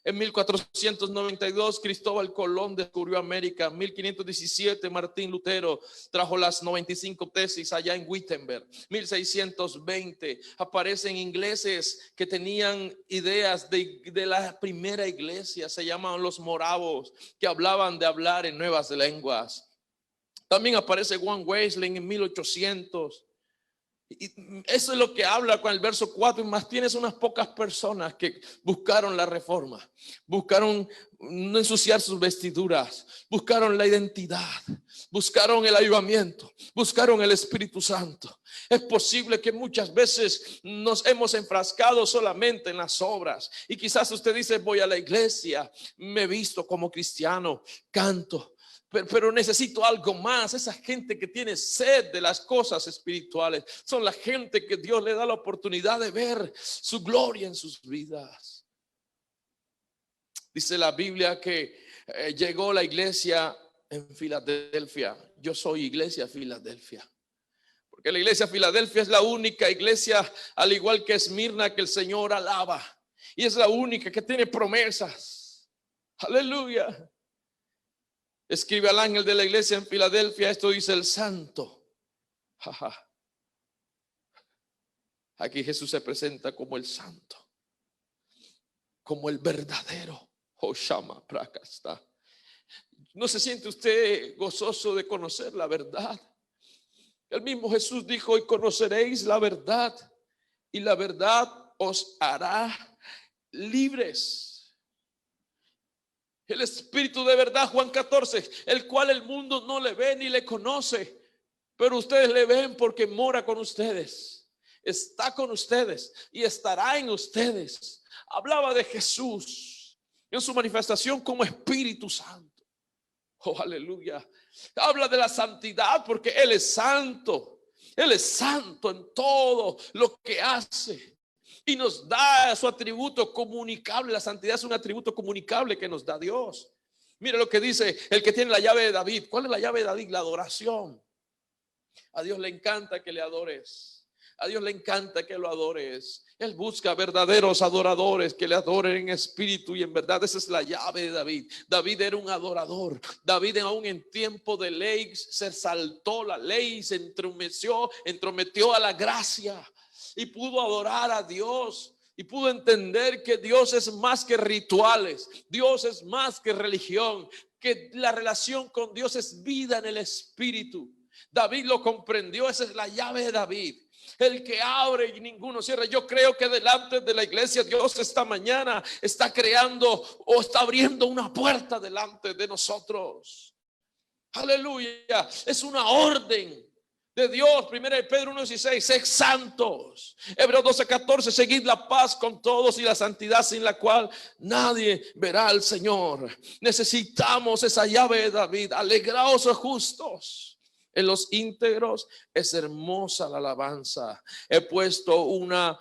En 1492 Cristóbal Colón descubrió América. En 1517 Martín Lutero trajo las 95 tesis allá en Wittenberg. 1620 aparecen ingleses que tenían ideas de la primera iglesia, se llamaban los moravos, que hablaban de hablar en nuevas lenguas. También aparece Juan Wesley en 1800. Y eso es lo que habla con el verso 4. Y más tienes unas pocas personas que buscaron la reforma, buscaron no ensuciar sus vestiduras, buscaron la identidad, buscaron el avivamiento, buscaron el Espíritu Santo. Es posible que muchas veces nos hemos enfrascado solamente en las obras. Y quizás usted dice: voy a la iglesia, me he visto como cristiano, canto, pero necesito algo más. Esa gente que tiene sed de las cosas espirituales son la gente que Dios le da la oportunidad de ver su gloria en sus vidas. Dice la Biblia que llegó la iglesia en Filadelfia. Yo soy iglesia Filadelfia, porque la iglesia Filadelfia es la única iglesia, al igual que Esmirna, que el Señor alaba, y es la única que tiene promesas. Aleluya. Escribe al ángel de la iglesia en Filadelfia: esto dice el santo. Aquí Jesús se presenta como el santo, como el verdadero. Hoshama Prakasta. ¿No se siente usted gozoso de conocer la verdad? El mismo Jesús dijo: y conoceréis la verdad, y la verdad os hará libres. El Espíritu de verdad, Juan 14, el cual el mundo no le ve ni le conoce, pero ustedes le ven porque mora con ustedes, está con ustedes y estará en ustedes. Hablaba de Jesús, en su manifestación como Espíritu Santo. Oh, aleluya. Habla de la santidad porque Él es santo. Él es santo en todo lo que hace. Y nos da su atributo comunicable. La santidad es un atributo comunicable que nos da Dios. Mira lo que dice el que tiene la llave de David. ¿Cuál es la llave de David? La adoración. A Dios le encanta que le adores. A Dios le encanta que lo adores. Él busca verdaderos adoradores que le adoren en espíritu y en verdad. Esa es la llave de David. David era un adorador. David aún en tiempo de ley se saltó la ley, se entrometió a la gracia y pudo adorar a Dios. Y pudo entender que Dios es más que rituales. Dios es más que religión. Que la relación con Dios es vida en el espíritu. David lo comprendió. Esa es la llave de David. El que abre y ninguno cierra. Yo creo que delante de la iglesia Dios esta mañana está creando o está abriendo una puerta delante de nosotros. Aleluya. Es una orden de Dios. 1 Pedro 1:16, sed santos. Hebreos 12:14, seguid la paz con todos y la santidad sin la cual nadie verá al Señor. Necesitamos esa llave de David. Alegraos, justos. En los íntegros es hermosa la alabanza. He puesto una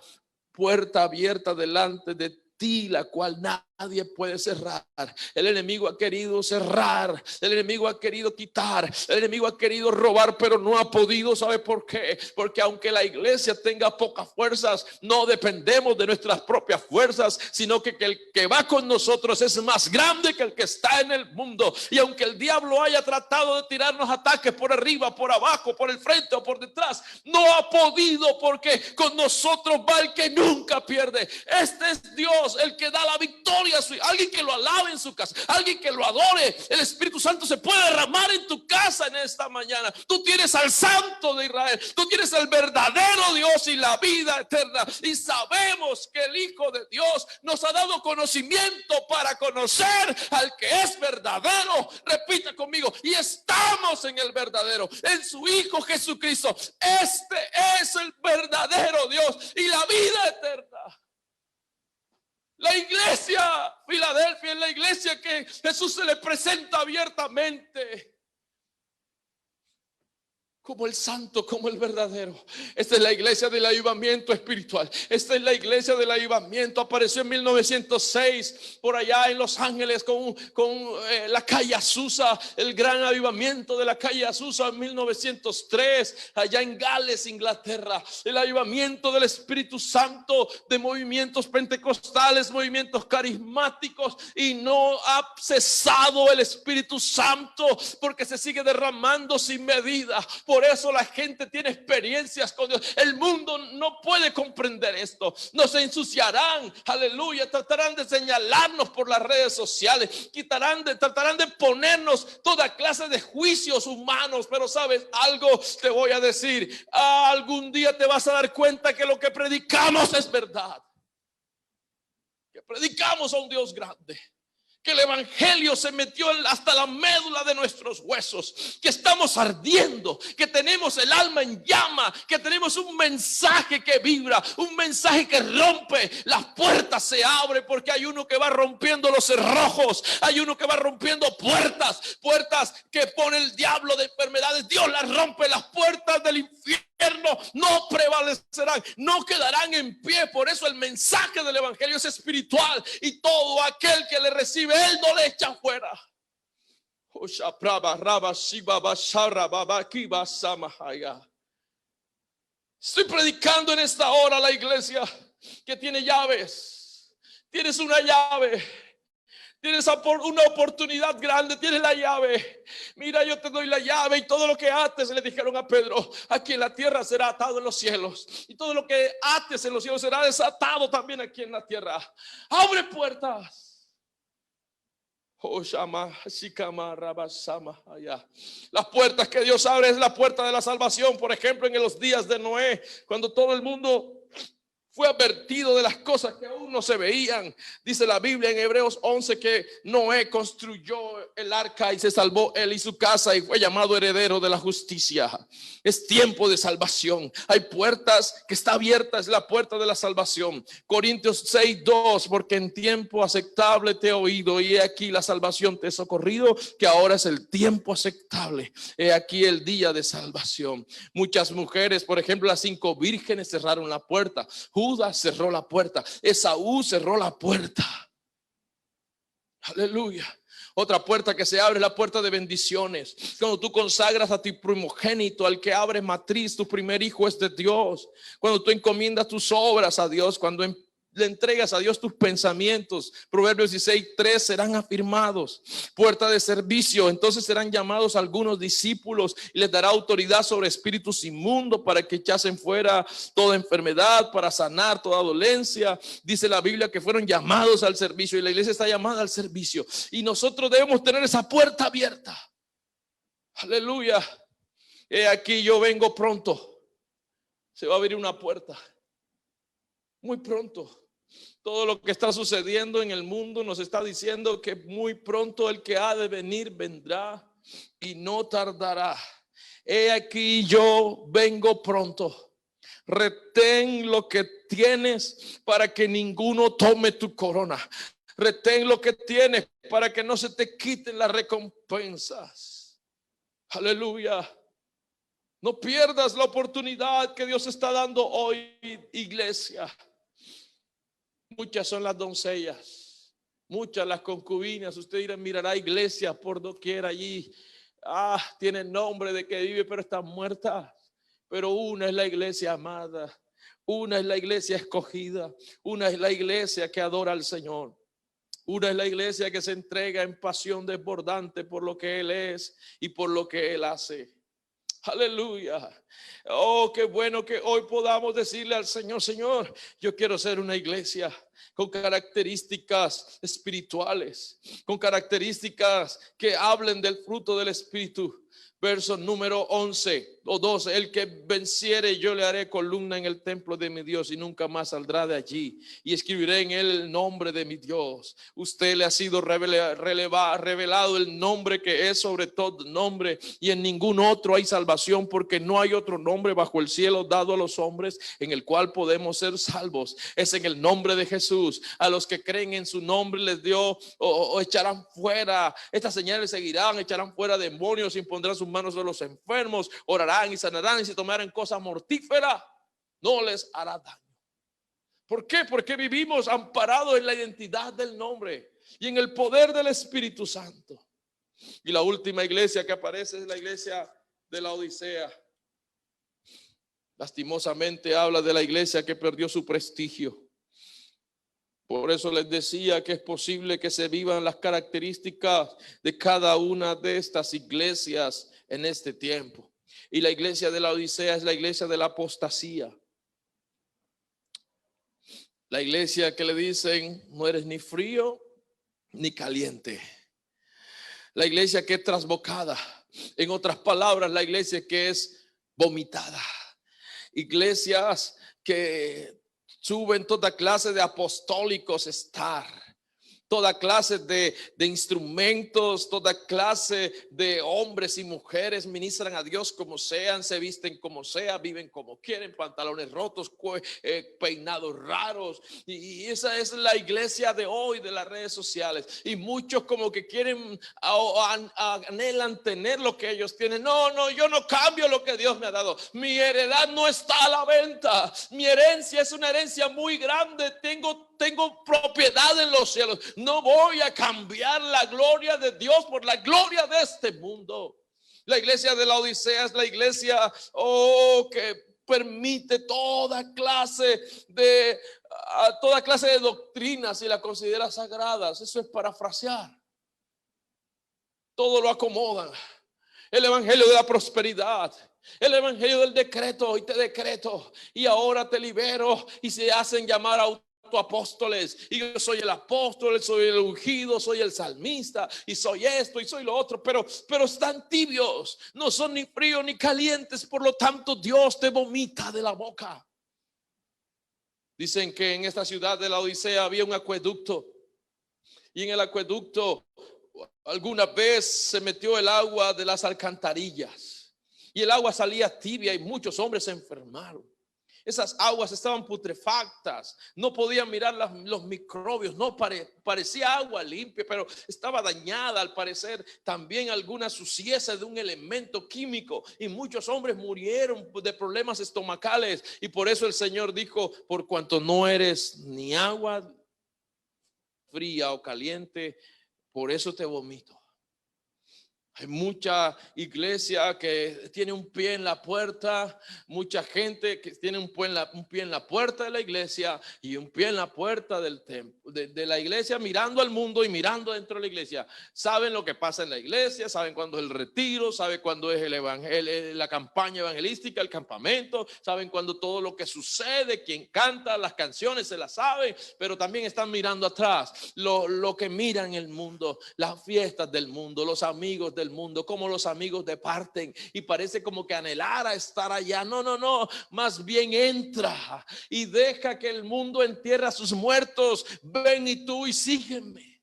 puerta abierta delante de ti, la cual nadie puede cerrar. El enemigo ha querido cerrar, el enemigo ha querido quitar, el enemigo ha querido robar, pero no ha podido. ¿Sabe por qué? Porque aunque la iglesia tenga pocas fuerzas, no dependemos de nuestras propias fuerzas, sino que el que va con nosotros es más grande que el que está en el mundo. Y aunque el diablo haya tratado de tirarnos ataques por arriba, por abajo, por el frente o por detrás, no ha podido, porque con nosotros va el que nunca pierde. Este es Dios, el que da la victoria. Alguien que lo alabe en su casa, alguien que lo adore. El Espíritu Santo se puede derramar en tu casa en esta mañana. Tú tienes al Santo de Israel, tú tienes al verdadero Dios y la vida eterna. Y sabemos que el Hijo de Dios nos ha dado conocimiento para conocer al que es verdadero. Repita conmigo: y estamos en el verdadero, en su Hijo Jesucristo. Este es el verdadero Dios y la vida eterna. La iglesia Filadelfia es la iglesia que Jesús se le presenta abiertamente como el santo, como el verdadero. Esta es la iglesia del avivamiento espiritual. Esta es la iglesia del avivamiento. Apareció en 1906 por allá en Los Ángeles con la calle Azusa, el gran avivamiento de la calle Azusa en 1903 allá en Gales, Inglaterra. El avivamiento del Espíritu Santo, de movimientos pentecostales, movimientos carismáticos, y no ha cesado el Espíritu Santo porque se sigue derramando sin medida. Por eso la gente tiene experiencias con Dios. El mundo no puede comprender esto. Nos ensuciarán, aleluya, tratarán de señalarnos por las redes sociales, tratarán de ponernos toda clase de juicios humanos. Pero sabes algo, te voy a decir, algún día te vas a dar cuenta que lo que predicamos es verdad, que predicamos a un Dios grande, que el evangelio se metió hasta la médula de nuestros huesos, que estamos ardiendo, que tenemos el alma en llama, que tenemos un mensaje que vibra, un mensaje que rompe. Las puertas se abren porque hay uno que va rompiendo los cerrojos, hay uno que va rompiendo puertas que pone el diablo de enfermedades. Dios las rompe. Las puertas del infierno no prevalecerán, no quedarán en pie. Por eso el mensaje del evangelio es espiritual, y todo aquel que le recibe, él no le echa fuera. Estoy predicando en esta hora a la iglesia que tiene llaves. Tienes una llave. Tienes una oportunidad grande, tienes la llave. Mira, yo te doy la llave, y todo lo que ates, le dijeron a Pedro, aquí en la tierra será atado en los cielos, y todo lo que ates en los cielos será desatado también aquí en la tierra. Abre puertas. Las puertas que Dios abre es la puerta de la salvación. Por ejemplo, en los días de Noé, cuando todo el mundo fue advertido de las cosas que aún no se veían. Dice la Biblia en Hebreos 11 que Noé construyó el arca y se salvó él y su casa y fue llamado heredero de la justicia. Es tiempo de salvación. Hay puertas que está abierta, es la puerta de la salvación. Corintios 6:2, porque en tiempo aceptable te he oído y he aquí la salvación te he socorrido, que ahora es el tiempo aceptable. He aquí el día de salvación. Muchas mujeres, por ejemplo, las 5 vírgenes cerraron la puerta. Judas cerró la puerta. Esaú cerró la puerta. Aleluya. Otra puerta que se abre es la puerta de bendiciones. Cuando tú consagras a tu primogénito, al que abre matriz, tu primer hijo es de Dios. Cuando tú encomiendas tus obras a Dios, cuando le entregas a Dios tus pensamientos, Proverbios 16:3, serán afirmados. Puerta de servicio, entonces serán llamados algunos discípulos y les dará autoridad sobre espíritus inmundos para que echasen fuera toda enfermedad, para sanar toda dolencia. Dice la Biblia que fueron llamados al servicio y la iglesia está llamada al servicio y nosotros debemos tener esa puerta abierta. Aleluya. He aquí yo vengo pronto. Se va a abrir una puerta muy pronto. Todo lo que está sucediendo en el mundo nos está diciendo que muy pronto el que ha de venir vendrá y no tardará. He aquí yo vengo pronto. Retén lo que tienes para que ninguno tome tu corona. Retén lo que tienes para que no se te quiten las recompensas. Aleluya. No pierdas la oportunidad que Dios está dando hoy, iglesia. Muchas son las doncellas, muchas las concubinas. Usted mirará iglesias por doquier allí. Tienen nombre de que vive, pero están muertas. Pero una es la iglesia amada, una es la iglesia escogida, una es la iglesia que adora al Señor. Una es la iglesia que se entrega en pasión desbordante por lo que Él es y por lo que Él hace. Aleluya. Oh, qué bueno que hoy podamos decirle al Señor: Señor, yo quiero ser una iglesia con características espirituales, con características que hablen del fruto del Espíritu. Verso número 11 o 12: el que venciere, yo le haré columna en el templo de mi Dios y nunca más saldrá de allí, y escribiré en él el nombre de mi Dios. Usted le ha sido revelado el nombre que es sobre todo nombre, y en ningún otro hay salvación, porque no hay otro nombre bajo el cielo dado a los hombres en el cual podemos ser salvos. Es en el nombre de Jesús. A los que creen en su nombre les dio o echarán fuera. Estas señales seguirán: echarán fuera demonios, impondrán sus manos a los enfermos, orarán y sanarán, y si tomaran cosa mortífera no les hará daño. ¿Por qué? Porque vivimos amparados en la identidad del nombre y en el poder del Espíritu Santo. Y la última iglesia que aparece es la iglesia de la Odisea. Lastimosamente habla de la iglesia que perdió su prestigio. Por eso les decía que es posible que se vivan las características de cada una de estas iglesias en este tiempo. Y la iglesia de la Odisea es la iglesia de la apostasía. La iglesia que le dicen: no eres ni frío ni caliente. La iglesia que es trasbocada. En otras palabras, la iglesia que es vomitada. Iglesias que suben toda clase de apostólicos estar, toda clase de instrumentos, toda clase de hombres y mujeres ministran a Dios como sean, se visten como sea, viven como quieren, pantalones rotos, peinados raros. Y esa es la iglesia de hoy de las redes sociales. Y muchos como que quieren, anhelan tener lo que ellos tienen. No, yo no cambio lo que Dios me ha dado. Mi heredad no está a la venta. Mi herencia es una herencia muy grande. Tengo propiedad en los cielos. No voy a cambiar la gloria de Dios por la gloria de este mundo. La iglesia de la Odisea es la iglesia que permite toda clase de doctrinas y la considera sagradas. Eso es parafrasear. Todo lo acomodan. El evangelio de la prosperidad, el evangelio del decreto: y te decreto y ahora te libero, y se hacen llamar apóstoles, y yo soy el apóstol, soy el ungido, soy el salmista, y soy esto y soy lo otro, pero están tibios, no son ni fríos ni calientes, por lo tanto Dios te vomita de la boca. Dicen que en esta ciudad de la Odisea había un acueducto, y en el acueducto alguna vez se metió el agua de las alcantarillas y el agua salía tibia y muchos hombres se enfermaron. Esas aguas estaban putrefactas, no podían mirar los microbios, no parecía agua limpia, pero estaba dañada al parecer también alguna suciedad de un elemento químico, y muchos hombres murieron de problemas estomacales. Y por eso el Señor dijo: por cuanto no eres ni agua fría o caliente, por eso te vomito. Hay mucha iglesia que tiene un pie en la puerta, mucha gente que tiene un pie en la puerta de la iglesia y un pie en la puerta del templo, de la iglesia, mirando al mundo y mirando dentro de la iglesia. Saben lo que pasa en la iglesia, saben cuándo es el retiro, saben cuándo es la campaña evangelística, el campamento, saben cuándo todo lo que sucede, quien canta las canciones se las saben, pero también están mirando atrás lo que miran el mundo, las fiestas del mundo, los amigos del mundo, como los amigos departen y parece como que anhelara estar allá. No, más bien entra y deja que el mundo entierre a sus muertos. Ven y tú y sígueme.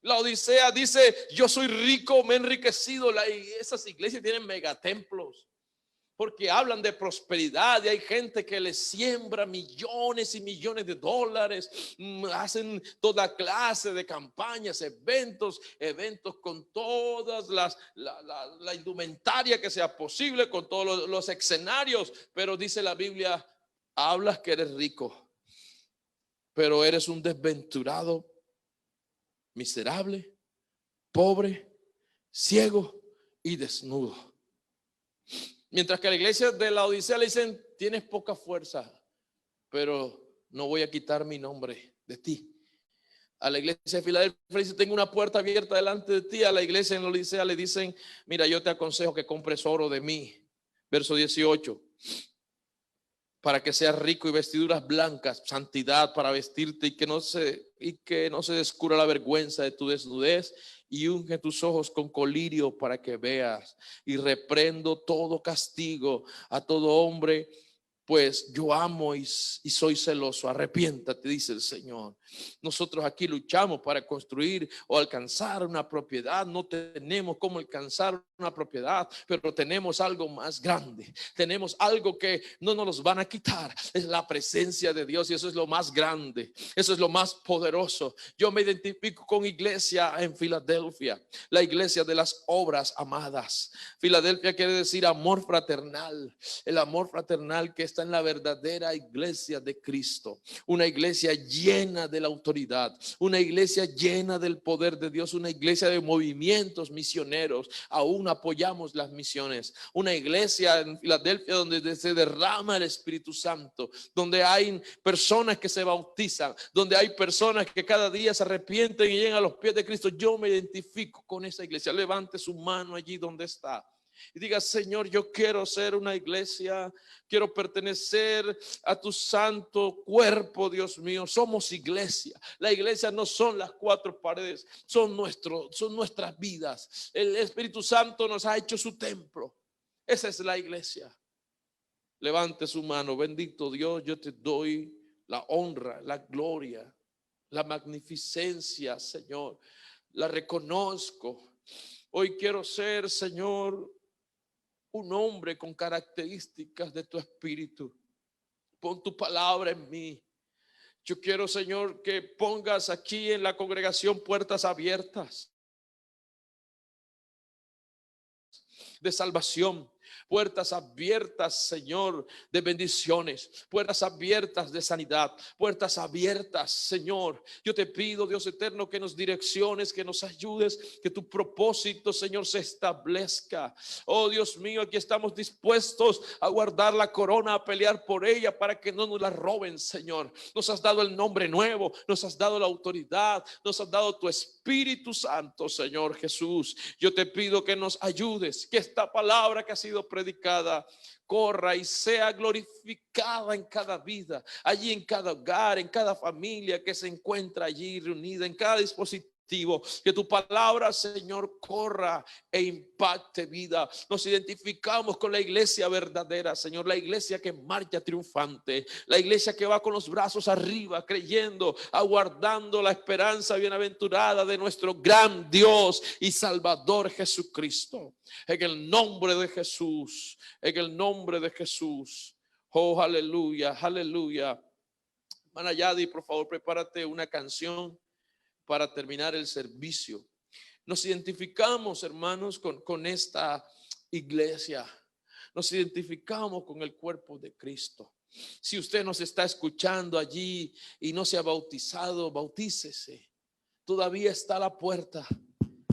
La Odisea dice: yo soy rico, me he enriquecido. Esas iglesias tienen megatemplos porque hablan de prosperidad, y hay gente que les siembra millones y millones de dólares, hacen toda clase de campañas, eventos con todas la indumentaria que sea posible, con todos los escenarios. Pero dice la Biblia: hablas que eres rico, pero eres un desventurado, miserable, pobre, ciego y desnudo. Mientras que a la iglesia de la Odisea le dicen: tienes poca fuerza, pero no voy a quitar mi nombre de ti. A la iglesia de Filadelfia le dicen: tengo una puerta abierta delante de ti. A la iglesia en la Odisea le dicen: mira, yo te aconsejo que compres oro de mí. Verso 18: para que seas rico y vestiduras blancas, santidad para vestirte, y que no se descubra la vergüenza de tu desnudez, y unge tus ojos con colirio para que veas. Y reprendo todo castigo a todo hombre, pues yo amo y soy celoso. Arrepiéntate, dice el Señor. Nosotros aquí luchamos para construir o alcanzar una propiedad. No tenemos cómo alcanzar una propiedad, pero tenemos algo más grande. Tenemos algo que no nos los van a quitar. Es la presencia de Dios, y eso es lo más grande. Eso es lo más poderoso. Yo me identifico con iglesia en Filadelfia, la iglesia de las obras amadas. Filadelfia quiere decir amor fraternal. El amor fraternal que está en la verdadera iglesia de Cristo, una iglesia llena de la autoridad, una iglesia llena del poder de Dios, una iglesia de movimientos misioneros. Aún apoyamos las misiones. Una iglesia en Filadelfia donde se derrama el Espíritu Santo, donde hay personas que se bautizan, donde hay personas que cada día se arrepienten y llegan a los pies de Cristo. Yo me identifico con esa iglesia. Levante su mano allí donde está y diga: Señor, yo quiero ser una iglesia, quiero pertenecer a tu santo cuerpo, Dios mío. Somos iglesia. La iglesia no son las cuatro paredes, son nuestras vidas. El Espíritu Santo nos ha hecho su templo. Esa es la iglesia. Levante su mano. Bendito Dios, yo te doy la honra, la gloria, la magnificencia, Señor. La reconozco. Hoy quiero ser, Señor, un hombre con características de tu espíritu. Pon tu palabra en mí. Yo quiero, Señor, que pongas aquí en la congregación puertas abiertas de salvación, puertas abiertas, Señor, de bendiciones, puertas abiertas de sanidad, puertas abiertas, Señor. Yo te pido, Dios eterno, que nos direcciones, que nos ayudes, que tu propósito, Señor, se establezca. Oh Dios mío, aquí estamos dispuestos a guardar la corona, a pelear por ella para que no nos la roben, Señor. Nos has dado el nombre nuevo, nos has dado la autoridad, nos has dado tu Espíritu Santo, Señor Jesús. Yo te pido que nos ayudes, que esta palabra que ha sido predicada corra y sea glorificada en cada vida, allí en cada hogar, en cada familia que se encuentra allí reunida, en cada dispositivo efectivo. Que tu palabra, Señor, corra e impacte vida. Nos identificamos con la iglesia verdadera, Señor, la iglesia que marcha triunfante, la iglesia que va con los brazos arriba, creyendo, aguardando la esperanza bienaventurada de nuestro gran Dios y Salvador Jesucristo. En el nombre de Jesús, en el nombre de Jesús. Oh, aleluya, aleluya. Hermana Yadi, por favor, prepárate una canción para terminar el servicio. Nos identificamos, hermanos, con esta iglesia. Nos identificamos con el cuerpo de Cristo. Si usted nos está escuchando allí y no se ha bautizado, bautícese. Todavía está a la puerta.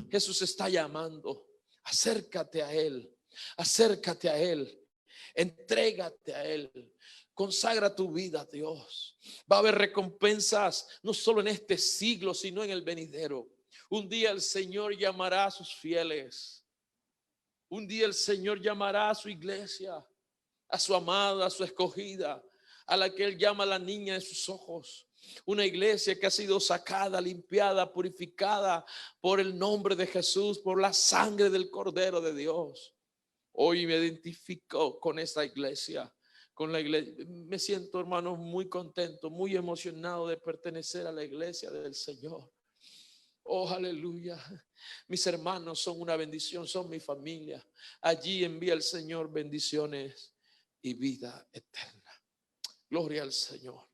Jesús está llamando. Acércate a Él. Acércate a Él. Entrégate a Él. Consagra tu vida a Dios. Va a haber recompensas no solo en este siglo, sino en el venidero. Un día el Señor llamará a sus fieles. Un día el Señor llamará a su iglesia, a su amada, a su escogida, a la que Él llama la niña de sus ojos. Una iglesia que ha sido sacada, limpiada, purificada por el nombre de Jesús, por la sangre del Cordero de Dios. Hoy me identifico con esta iglesia. Con la iglesia, me siento, hermano, muy contento, muy emocionado de pertenecer a la iglesia del Señor. Oh, aleluya. Mis hermanos son una bendición, son mi familia. Allí envía el Señor bendiciones y vida eterna. Gloria al Señor.